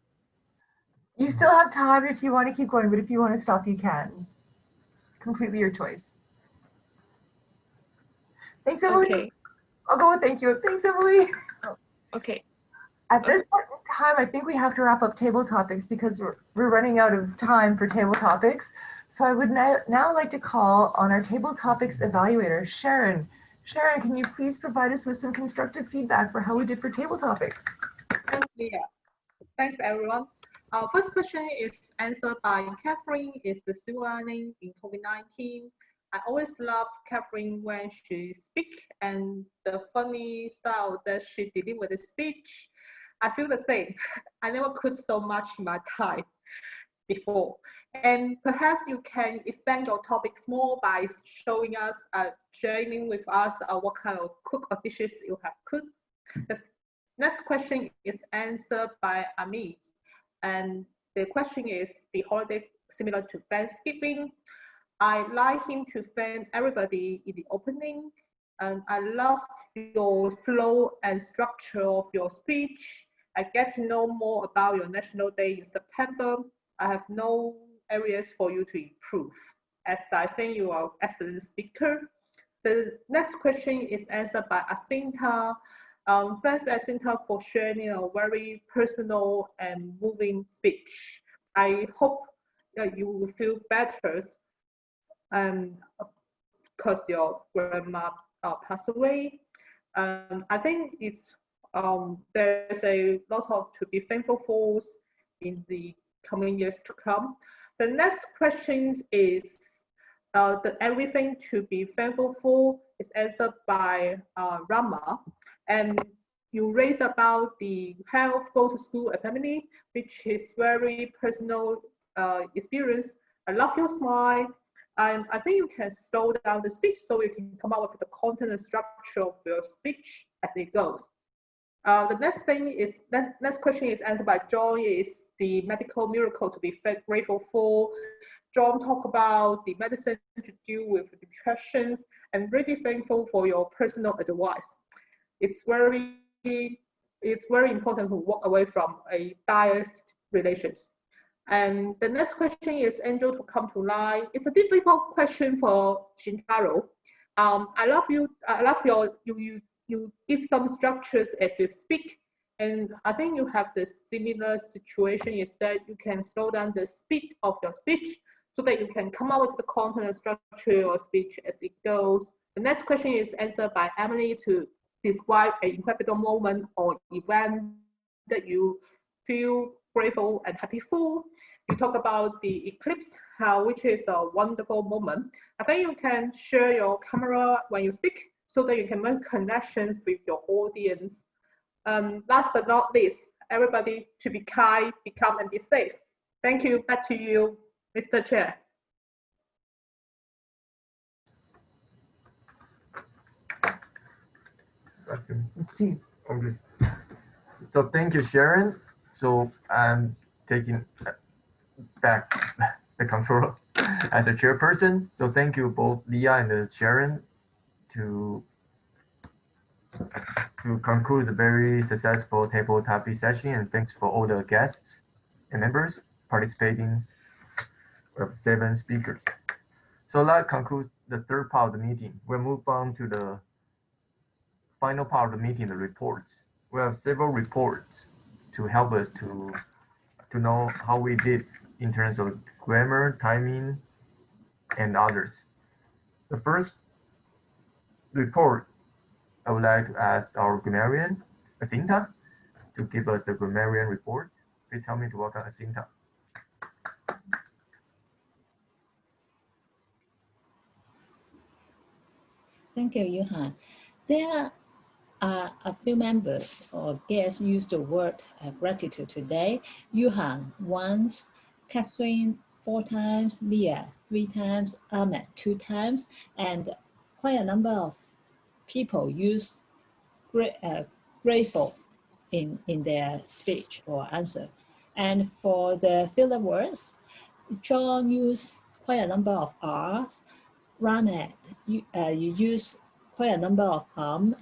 You still have time if you want to keep going, but if you want to stop, you can. Completely your choice. Thanks, Emily. Okay. I'll go with thank you. Thanks, Emily. Okay. At this point in time, I think we have to wrap up table topics because we're running out of time for table topics. So I would now like to call on our table topics evaluator, Sharon. Sharon, can you please provide us with some constructive feedback for how we did for table topics? Yeah. Thanks, everyone. Our first question is answered by Catherine. Is the silver lining in COVID-19? I always love Catherine when she speaks and the funny style that she delivered the speech. I feel the same. I never could so much in my time before. And perhaps you can expand your topics more by showing us, sharing with us what kind of cook or dishes you have cooked. The next question is answered by Ami. And the question is the holiday similar to Thanksgiving. I like him to thank everybody in the opening. And I love your flow and structure of your speech. I get to know more about your National Day in September. I have no areas for you to improve, as I think you are an excellent speaker. The next question is answered by Asinta. Thanks, Asinta, for sharing a very personal and moving speech. I hope that you will feel better because your grandma passed away. I think it's there's a lot of to be thankful for in the coming years to come. The next question is everything to be thankful for is answered by Rama. And you raised about the health, go to school, and family, which is very personal experience. I love your smile. I think you can slow down the speech so you can come up with the content and structure of your speech as it goes. The next question is answered by John. Is the medical miracle to be grateful for. John talked about the medicine to deal with depression, and really thankful for your personal advice. It's very important to walk away from a dire relations. And the next question is Angel to come to life. It's a difficult question for Shintaro. I love you give some structures as you speak. And I think you have the similar situation is that you can slow down the speed of your speech so that you can come up with the content and structure your speech as it goes. The next question is answered by Emily to describe an incredible moment or event that you feel grateful and happy for. You talk about the eclipse, which is a wonderful moment. I think you can share your camera when you speak so that you can make connections with your audience. Last but not least, everybody to be kind, be calm, and be safe. Thank you. Back to you, Mr. Chair. Let's see. Okay. So thank you, Sharon. So I'm taking back the control as a chairperson. So thank you both Leah and Sharon to to conclude the very successful table topic session, and thanks for all the guests and members participating of 7 speakers. So that concludes the third part of the meeting. We'll move on to the final part of the meeting, the reports. We have several reports to help us to know how we did in terms of grammar, timing, and others. The first report, I would like to ask our grammarian, Asinta, to give us the grammarian report. Please help me to welcome Asinta. Thank you, Johan. There are a few members or guests used the word gratitude today. Johan once, Catherine 4 times, Leah 3 times, Ahmed 2 times, and quite a number of people use grateful in their speech or answer. And for the filler words, John used quite a number of R's. Ramat, you use quite a number of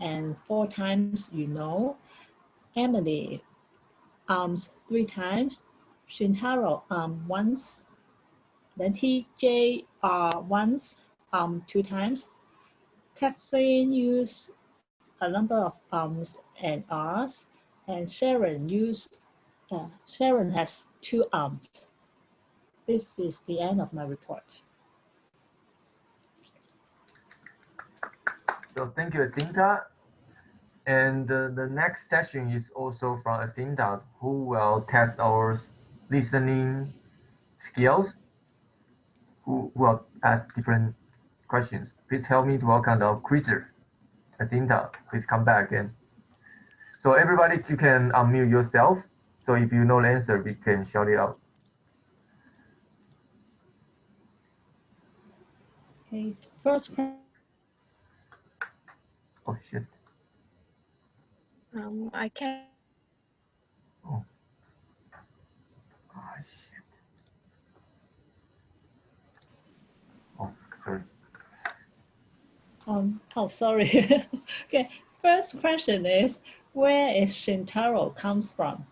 and 4 times you know. Emily, 3 times. Shintaro, once. Then TJ, once, 2 times. Kathleen used a number of and R's. And Sharon used, Sharon has 2 This is the end of my report. So thank you, Asinta. And the next session is also from Asinta, who will test our listening skills, who will ask different questions. Please help me to welcome our quizzer. Asinta, please come back again. So everybody, you can unmute yourself. So if you know the answer, we can shout it out. Okay, first question. Oh, shit. I can't. Oh. Oh, shit. Oh, sorry. Oh, sorry. Okay, first question is, where is Shintaro comes from?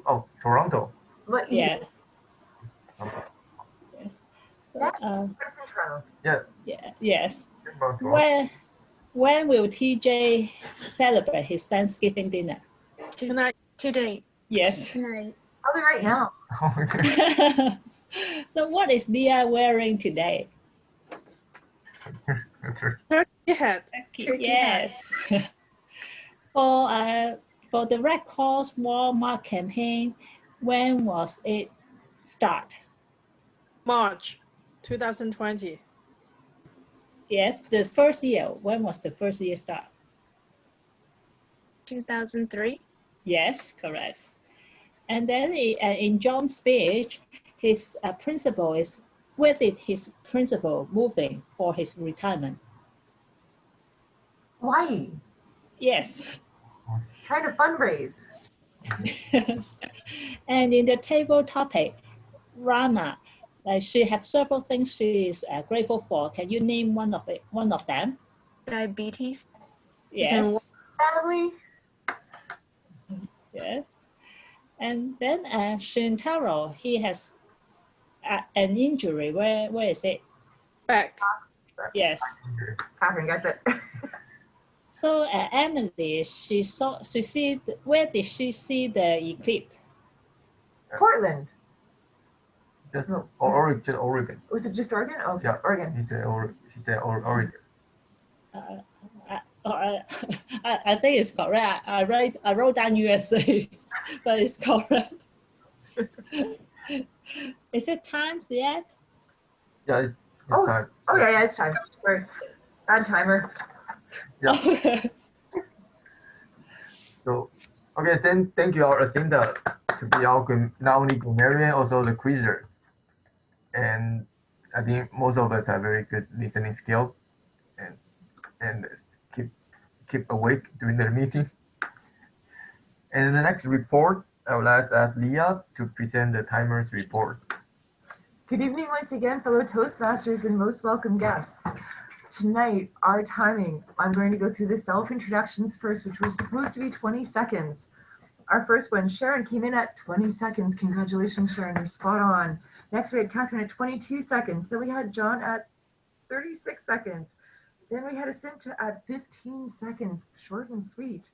Oh, Toronto. What Yes. Okay. Yes. So, Yeah. yeah, yes. Toronto. When will TJ celebrate his Thanksgiving dinner? Tonight. Today. Yes. Tonight. I'll be right now. Okay. So what is Leah wearing today? Turkey hat. Turkey Yes. For the Red Cross Walmart campaign, when was it start? March 2020. Yes, the first year. When was the first year start? 2003. Yes, correct. And then in John's speech, his principal is, where did his principal moving for his retirement? Hawaii. Yes. Trying to fundraise. And in the table topic, Rama, she has several things she is grateful for. Can you name one of them? Diabetes. Yes. Family. Yes. And then Shintaro, he has an injury. Where is it? Back. Yes. Catherine gets it. So Emily, where did she see the eclipse? Portland. Just No. Oregon. Was it just Oregon? Oh, Yeah. Oregon. She said Oregon. I think it's correct. I wrote down USA, but it's correct. Is it times yet? Yeah, it's time. Oh yeah, it's time. Sorry. Bad timer. Yeah. So, okay, then thank you, our Asinta, to be our not only grammarian, also the quizzer. And I think most of us have very good listening skill and keep awake during the meeting. And the next report, I would like to ask Leah to present the timers report. Good evening once again, fellow Toastmasters and most welcome guests. Tonight, our timing, I'm going to go through the self-introductions first, which were supposed to be 20 seconds. Our first one, Sharon, came in at 20 seconds. Congratulations, Sharon, you're spot on. Next, we had Catherine at 22 seconds. Then we had John at 36 seconds. Then we had Asinta at 15 seconds, short and sweet.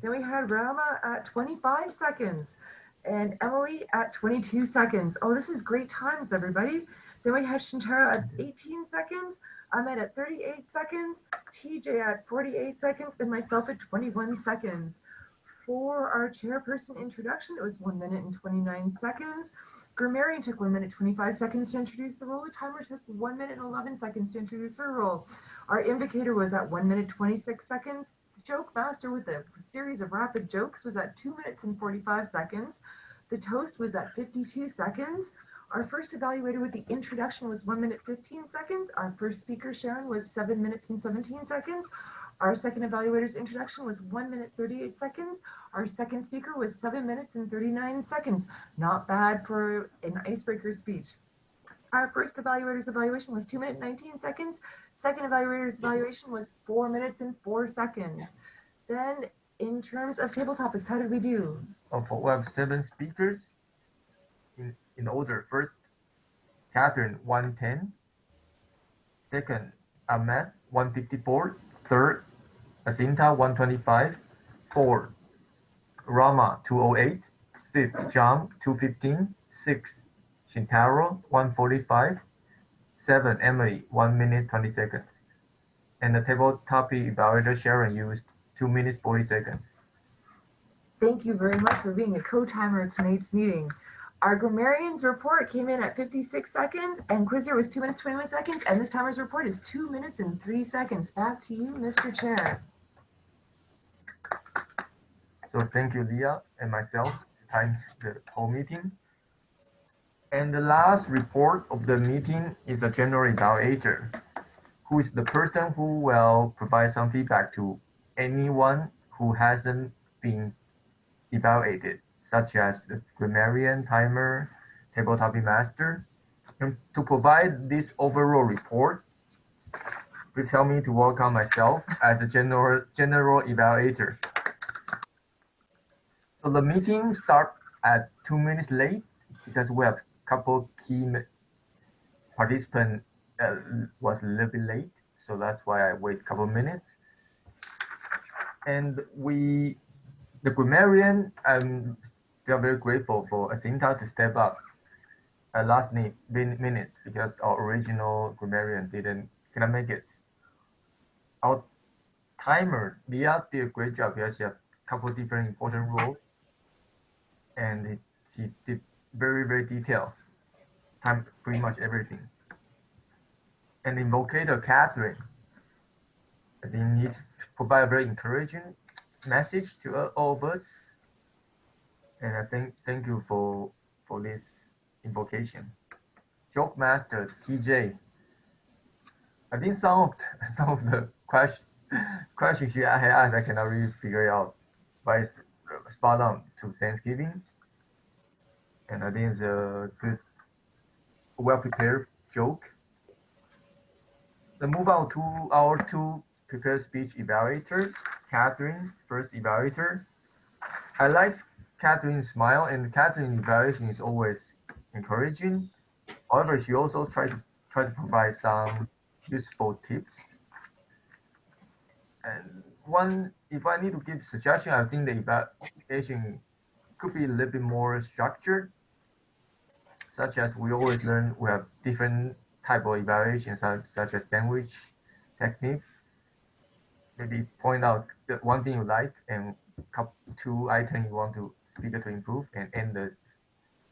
Then we had Rama at 25 seconds and Emily at 22 seconds. Oh, this is great times, everybody. Then we had Shintara at 18 seconds, Ahmed at 38 seconds, TJ at 48 seconds, and myself at 21 seconds. For our chairperson introduction, it was 1 minute and 29 seconds. Grammarian took 1 minute 25 seconds to introduce the role. The timer took 1 minute and 11 seconds to introduce her role. Our invocator was at 1 minute 26 seconds. The joke master with a series of rapid jokes was at 2 minutes and 45 seconds. The toast was at 52 seconds. Our first evaluator with the introduction was 1 minute 15 seconds. Our first speaker, Sharon, was 7 minutes and 17 seconds. Our second evaluator's introduction was 1 minute 38 seconds. Our second speaker was 7 minutes and 39 seconds. Not bad for an icebreaker speech. Our first evaluator's evaluation was 2 minutes 19 seconds. Second evaluator's evaluation was 4 minutes and 4 seconds. Then in terms of table topics, how did we do? We have 7 speakers in order. First, Catherine, 110. Second, Ahmed, 154. Third, Asinta, 125. Fourth, Rama, 208. Fifth, John, 215. Sixth, Shintaro, 145. 7, Emily, 1 minute 20 seconds. And the table topic evaluator Sharon used 2 minutes 40 seconds. Thank you very much for being a co-timer at tonight's meeting. Our grammarian's report came in at 56 seconds, and Quizzer was 2 minutes 21 seconds, and this timer's report is 2 minutes and 3 seconds. Back to you, Mr. Chair. So thank you, Leah, and myself, time the whole meeting. And the last report of the meeting is a general evaluator, who is the person who will provide some feedback to anyone who hasn't been evaluated, such as the grammarian, timer, table topic master. And to provide this overall report, please help me to welcome myself as a general evaluator. So the meeting starts at 2 minutes late because we have a couple key participants was a little bit late, so that's why I wait a couple minutes. And the grammarian, I'm still very grateful for Asinta to step up last minutes because our original grammarian cannot make it. Our timer, Leah, did a great job because she had a couple different important roles, and he did very, very detailed, time pretty much everything. And invocator Catherine, I think he's provide a very encouraging message to all of us. And I thank you for this invocation. Joke master TJ, I think some of the questions she had asked I cannot really figure it out, but it's spot on to Thanksgiving. And I think it's a good, well-prepared joke. Then move on to our 2 prepared speech evaluator. Catherine, first evaluator. I like Catherine's smile, and Catherine's evaluation is always encouraging. However, she also try to provide some useful tips. And if I need to give suggestion, I think the evaluation could be a little bit more structured, such as we always learn we have different type of evaluations, such as sandwich technique. Maybe point out the one thing you like and 2 items you want to speaker to improve, and end the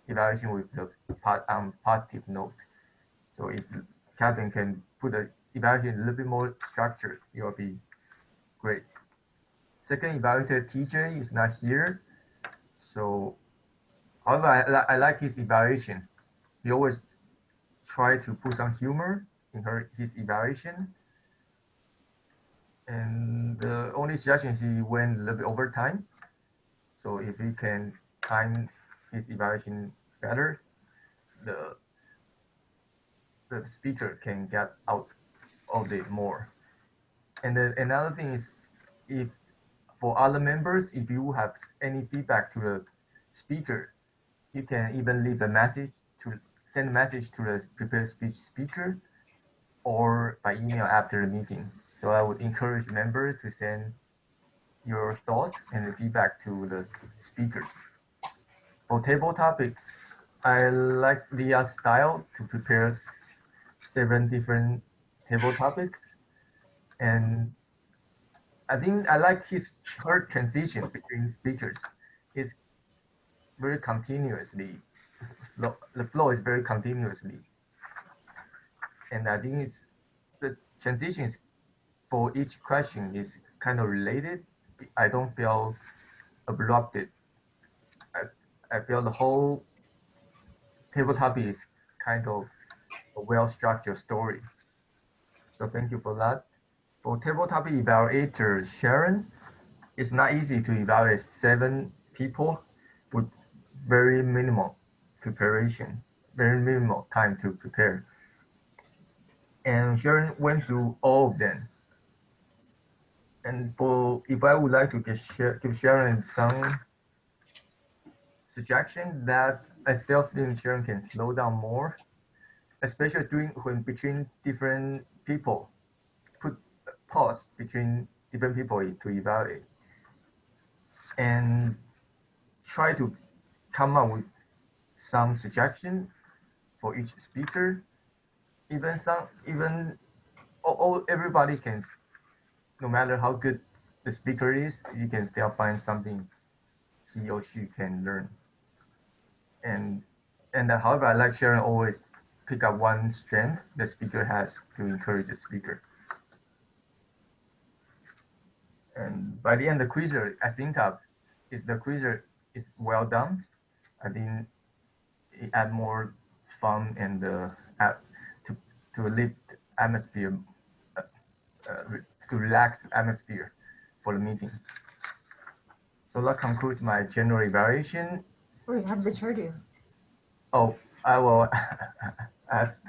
evaluation with the positive note. So if Catherine can put the evaluation a little bit more structured, it will be great. Second evaluator TJ is not here, so however I like his evaluation. He always try to put some humor in his evaluation. And the only suggestion is he went a little bit over time. So if he can time his evaluation better, the speaker can get out all day more. And then another thing is, if for other members, if you have any feedback to the speaker, you can even leave a message to send a message to the prepared speech speaker or by email after the meeting. So I would encourage members to send your thoughts and feedback to the speakers. For table topics, I like Leah's style to prepare 7 different table topics. And I think I like her transition between speakers. It's very continuously, the flow is very continuously. And I think the transitions for each question is kind of related. I don't feel abrupted. I feel the whole table topic is kind of a well-structured story. So thank you for that. For table topic evaluator Sharon, it's not easy to evaluate 7 people with very minimal preparation, very minimal time to prepare. And Sharon went through all of them. And if I would like to give Sharon some suggestion, that I still think Sharon can slow down more, especially when between different people, put pause between different people to evaluate, and try to come up with some suggestion for each speaker. Everybody can, no matter how good the speaker is, you can still find something he or she can learn. And however, I like Sharon always pick up one strength the speaker has to encourage the speaker. And by the end, the quizzer, I think if the quizzer is well done, I think it add more fun and to lift atmosphere, to relax atmosphere for the meeting. So that concludes my general evaluation. Wait, how did the chair do? Oh, I will ask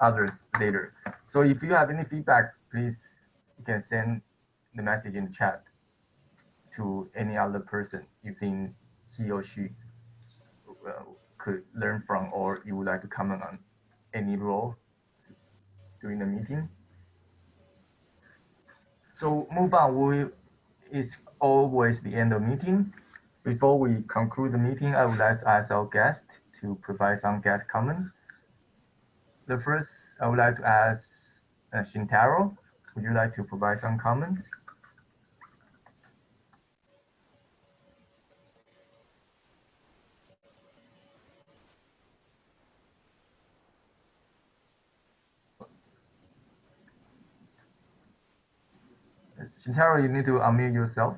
others later. So if you have any feedback, please, you can send the message in the chat to any other person you think he or she could learn from, or you would like to comment on any role during the meeting. So move on, it's always the end of meeting. Before we conclude the meeting, I would like to ask our guest to provide some guest comments. The first, I would like to ask Shintaro. Would you like to provide some comments? Shintaro, you need to unmute yourself.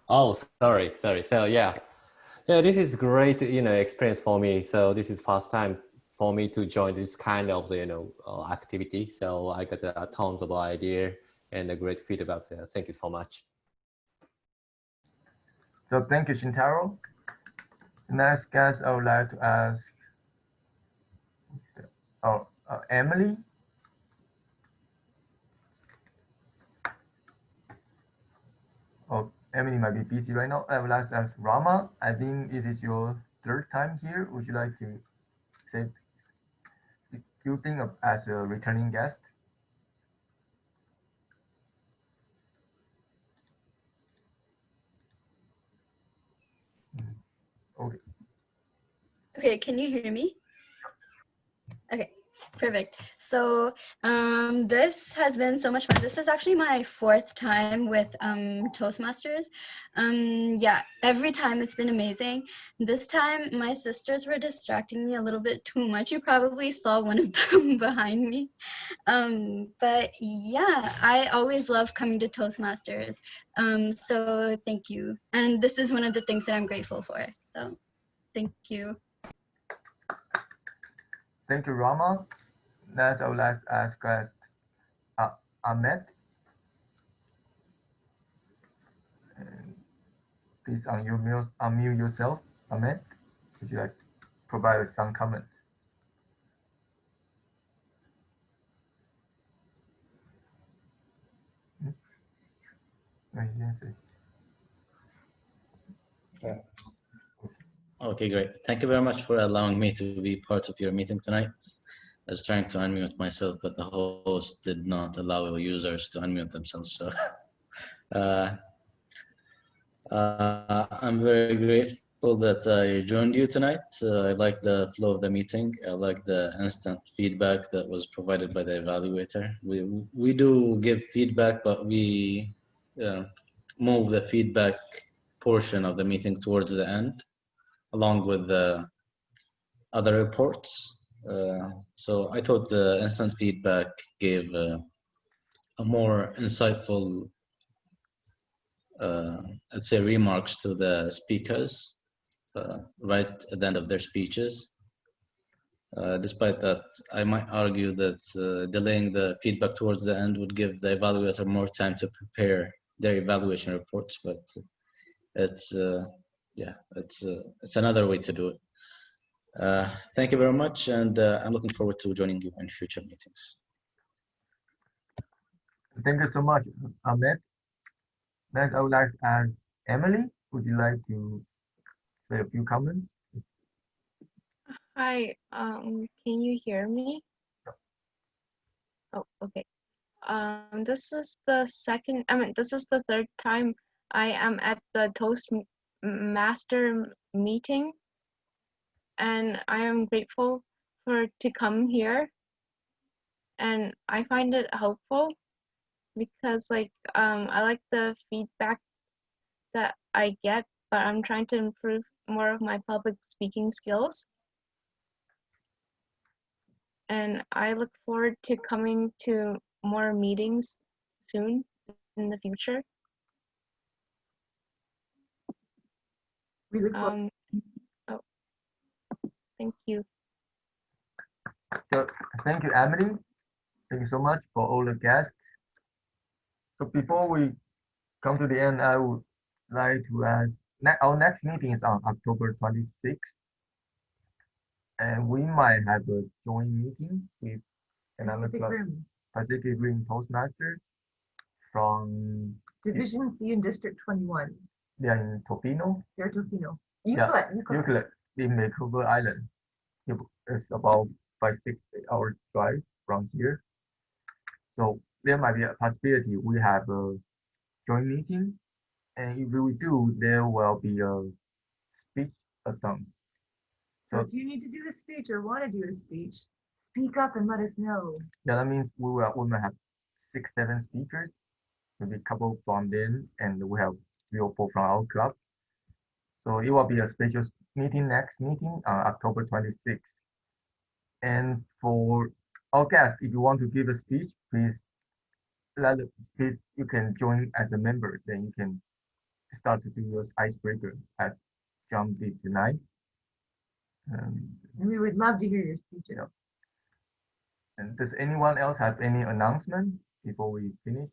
Oh, sorry. So yeah, this is great, experience for me. So this is first time for me to join this kind of, activity. So I got tons of idea and a great feedback there. Thank you so much. So thank you, Shintaro. Next guest, I would like to ask Emily. Oh, Emily might be busy right now. I would like to ask Rama. I think it is your 3rd time here. Would you like to say a few things as a returning guest? Okay. Okay, can you hear me? Okay, perfect. So this has been so much fun. This is actually my 4th time with Toastmasters. Yeah, every time it's been amazing. This time my sisters were distracting me a little bit too much. You probably saw one of them behind me. But yeah, I always love coming to Toastmasters. So thank you. And this is one of the things that I'm grateful for. So thank you. Thank you, Rama. Next, I would like to ask Ahmed. And please unmute yourself, Ahmed. Would you like provide some comments. Yeah. Okay, great. Thank you very much for allowing me to be part of your meeting tonight. I was trying to unmute myself, but the host did not allow users to unmute themselves. So I'm very grateful that I joined you tonight. I like the flow of the meeting. I like the instant feedback that was provided by the evaluator. We do give feedback, but we move the feedback portion of the meeting towards the end, along with the other reports. So I thought the instant feedback gave a more insightful, I'd say, remarks to the speakers right at the end of their speeches. Despite that, I might argue that delaying the feedback towards the end would give the evaluator more time to prepare their evaluation reports, but it's another way to do it. Thank you very much, and I'm looking forward to joining you in future meetings. Thank you so much, Ahmed. Next, I would like to ask Emily. Would you like to say a few comments? Hi, can you hear me? Oh, okay. This is the third time I am at the Toastmaster meeting, and I am grateful to come here, and I find it helpful because I like the feedback that I get, but I'm trying to improve more of my public speaking skills. And I look forward to coming to more meetings soon in the future. We look forward. Oh, thank you. So, thank you, Emily. Thank you so much for all the guests. So before we come to the end, I would like to ask, our next meeting is on October 26th. And we might have a joint meeting with another club, Pacific Rim Toastmasters from Division C in District 21. They're in Tofino. They're Tofino. Euclid in Vancouver Island. It's about 5-6 hour drive from here. So there might be a possibility we have a joint meeting, and if we do, there will be a speech attempt. So if you need to do a speech or want to do a speech, speak up and let us know. Yeah, that means we might have 6-7 speakers, maybe a couple from them, and we have 3 or 4 from our club. So it will be a special meeting, next meeting on October 26th. And for our guests, if you want to give a speech, please you can join as a member. Then you can start to do your icebreaker as John did tonight. And we would love to hear your speeches. Yes. And does anyone else have any announcement before we finish?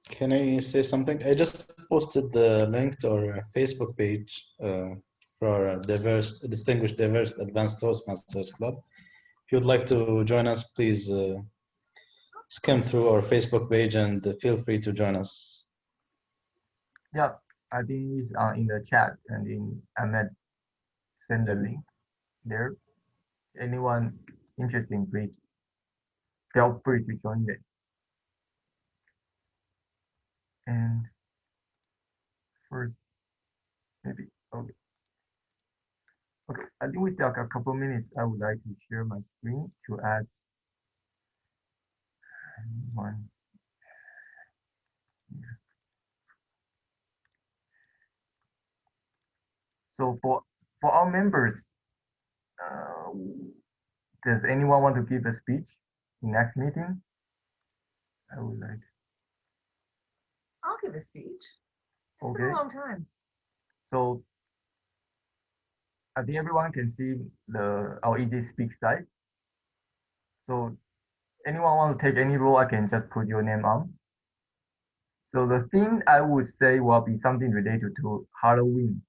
Can I say something? I just posted the link to our Facebook page for our distinguished diverse advanced Toastmasters club. If you'd like to join us, please skim through our Facebook page and feel free to join us. Yeah, I think it's in the chat, and in Ahmed send the link there. Anyone interested, please feel free to join it. And first, maybe okay. Okay, I think we still have a couple minutes. I would like to share my screen to ask one. So for our members, does anyone want to give a speech in next meeting? I would like. I'll give a speech. It's Okay. been a long time. So I think everyone can see our Easy Speak site. So anyone want to take any role, I can just put your name on. So the theme I would say will be something related to Halloween.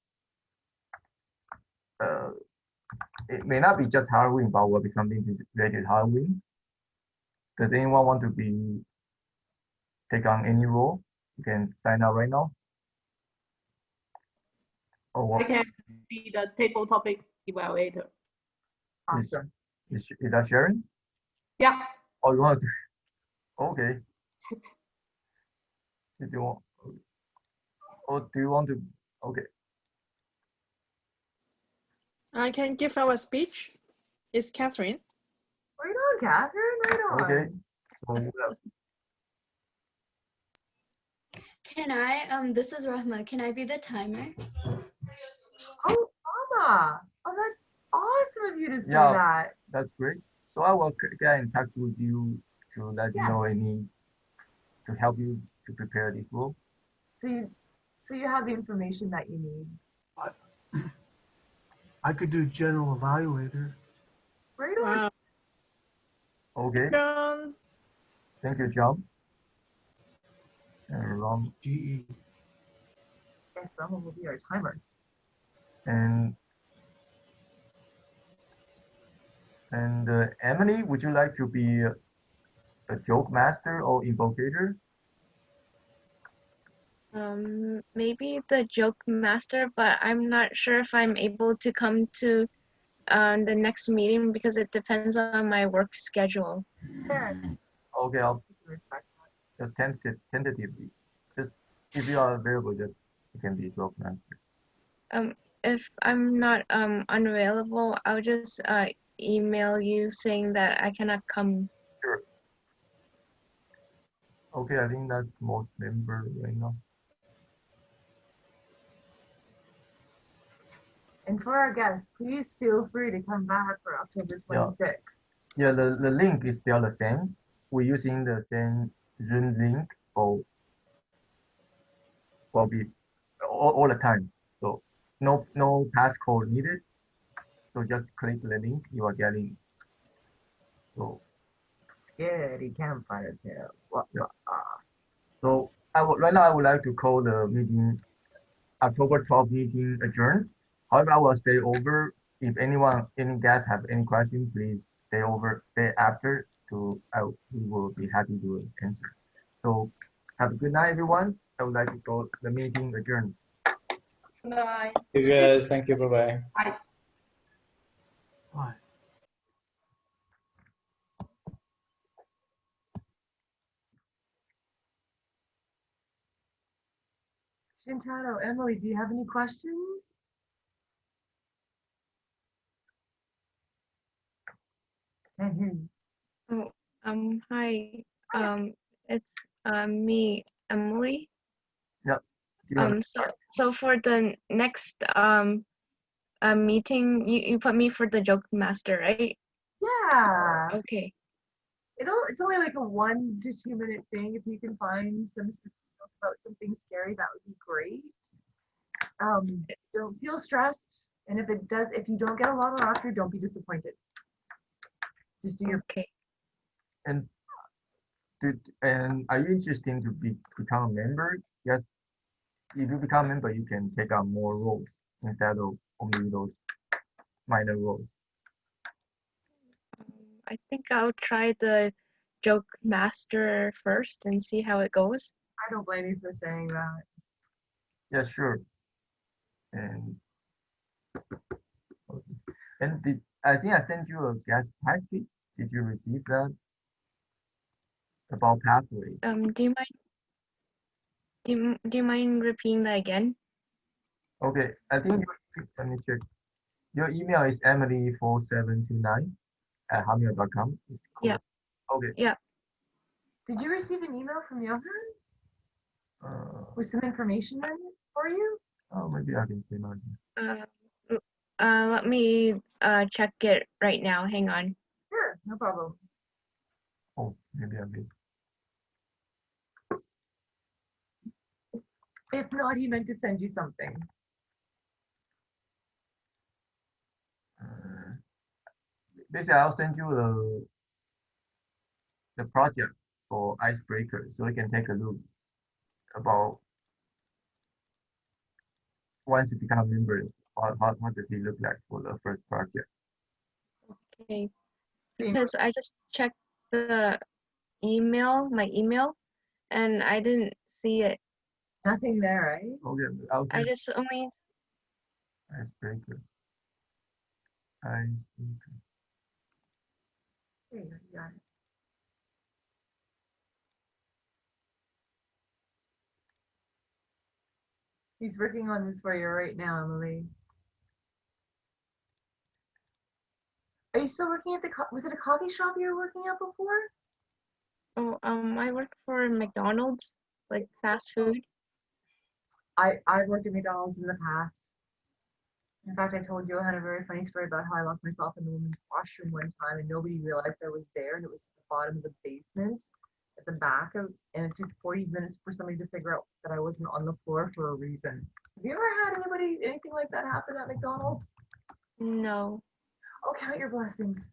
It may not be just Halloween, but will be something related to Halloween. Does anyone want to take on any role? You can sign up right now. Or I what? can be the table topic evaluator. Awesome. Is that Sharon? Yeah. Oh, you want to? Okay. If you want. Or do you want to? Okay. I can give our speech. It's Catherine. Right on, Catherine. Right on. Okay. So you have Can I, this is Rahma, can I be the timer? Oh, Mama. Oh, that's awesome of you to say Yeah. that. That's great. So I will get in touch with you to let you know Yes. to help you to prepare this role. So you have the information that you need. I could do general evaluator. Right on. Wow. Okay. John. Thank you, John. And Ron. GE. Yes, someone will be our timer. And Emily, would you like to be a joke master or invocator? Maybe the joke master, but I'm not sure if I'm able to come to the next meeting because it depends on my work schedule. Fair. Okay, I'll Respect just tentatively. Just if you are available, just you can be joke master. If I'm not unavailable, I'll just email you saying that I cannot come. Sure. Okay, I think that's most member right now. And for our guests, please feel free to come back for October 26th. Yeah, the link is still the same. We're using the same Zoom link for will be all the time. So no passcode needed. So just click the link you are getting. So Scary campfire tale. So right now I would like to call the meeting October 12th meeting adjourned. However, I will stay over. If any guests have any questions, please stay after we will be happy to answer. So have a good night, everyone. I would like to call the meeting adjourned. Bye. You guys, thank you. Bye-bye. Bye. Bye. Shintaro, Emily, do you have any questions? Can't hear you. Oh, hi. It's me, Emily. Yep. So for the next meeting, you put me for the joke master, right? Yeah. Okay. It's only like a 1 to 2 minute thing. If you can find some stuff about something scary, that would be great. Don't feel stressed, and if you don't get a lot of laughter, don't be disappointed. Just do your Okay. And are you interested to become a member? Yes. If you become a member, you can take on more roles instead of only those minor roles. I think I'll try the joke master first and see how it goes. I don't blame you for saying that. Yeah, sure. And I think I sent you a guest package. Did you receive that? About pathways. Do you mind repeating that again? Okay, I think let me check. Your email is emily4729@hotmail.com. Yeah. Okay. Yeah. Did you receive an email from Johan Uh, with some information in it for you? oh, maybe I can say mine. Let me check it right now. Hang on. Sure, no problem. Oh, maybe I did. If not, he meant to send you something. Basically, I'll send you the project for icebreaker so you can take a look about once you become a member, what does it look like for the first project? Okay. Because I just checked the email, my email, and I didn't see it. Nothing there, right? Okay, I just only that's very good. I think There you go, you got it. He's working on this for you right now, Emily. Are you still working at the, was it a coffee shop you were working at before? I work for McDonald's, like fast food. I've worked at McDonald's in the past. In fact, I told you I had a very funny story about how I locked myself in the women's washroom one time and nobody realized I was there, and it was at the bottom of the basement at the back of, and it took 40 minutes for somebody to figure out that I wasn't on the floor for a reason. Have you ever had anything like that happen at McDonald's? No. Oh, count your blessings.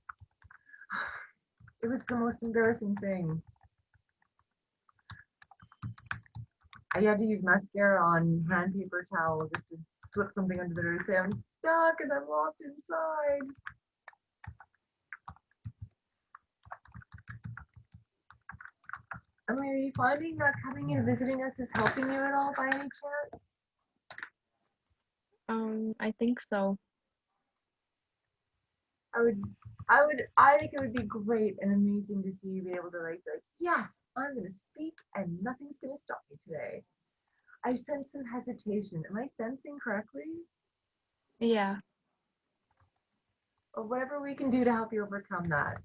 It was the most embarrassing thing. I had to use mascara on hand paper towel just to slip something under there to say I'm stuck and I'm locked inside. I mean, are you finding that coming and visiting us is helping you at all by any chance? I think so. I think it would be great and amazing to see you be able to like, yes, I'm gonna speak and nothing's gonna stop me today. I sense some hesitation. Am I sensing correctly? Yeah. Or whatever we can do to help you overcome that.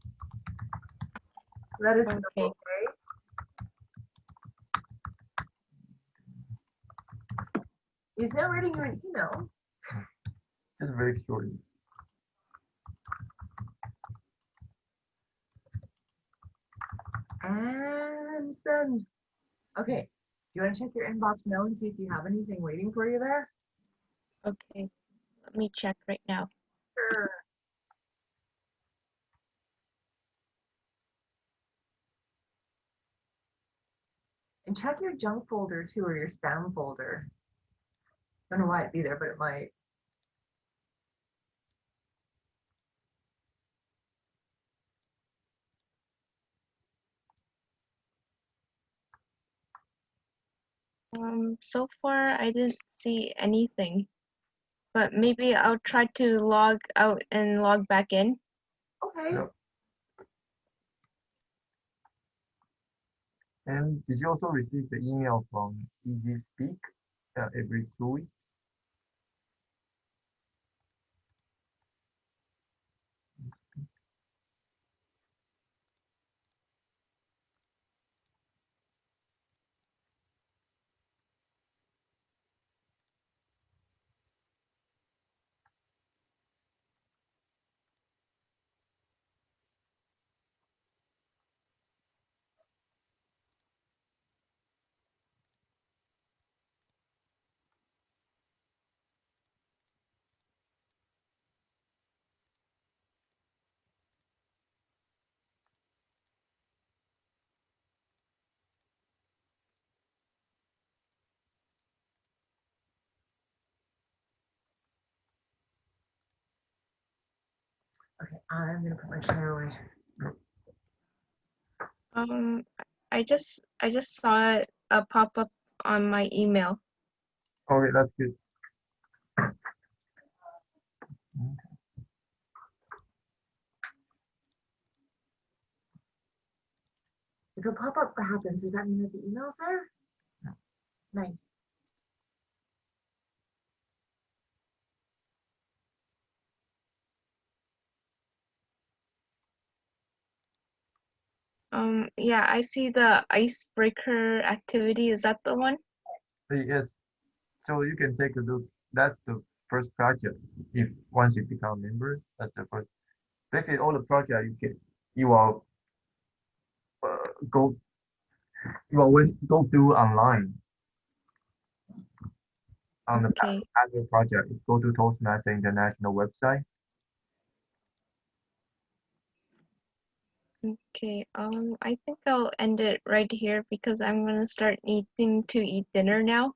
Let us know, Okay. okay? He's now writing you an email. just very short. And send. Okay. Do you want to check your inbox now and see if you have anything waiting for you there? Okay. Let me check right now. Sure. And check your junk folder too, or your spam folder. Don't know why it'd be there, but it might. So far I didn't see anything, but maybe I'll try to log out and log back in. Okay. Yep. And did you also receive the email from Easy Speak every 2 weeks? Okay, I'm gonna put my chair away. I just saw it pop up on my email. Okay, that's good. If a pop-up happens, does that mean that the email's there? No. Nice. Yeah, I see the icebreaker activity. Is that the one? Yes, so you can take a look. That's the first project. If once you become a member, that's the first. Basically, all the project you are go go through online on the Okay. other project. Is go to Toastmasters International website. Okay, I think I'll end it right here because I'm gonna start needing to eat dinner now.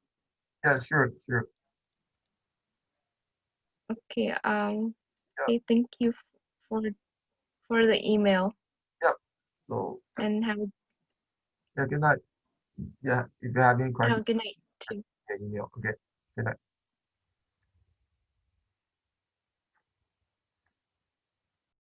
Yeah, sure. Okay, okay, thank you for for the email Yep. So, and yeah, good night. Yeah, if you have any have a questions, good night too. email. Okay.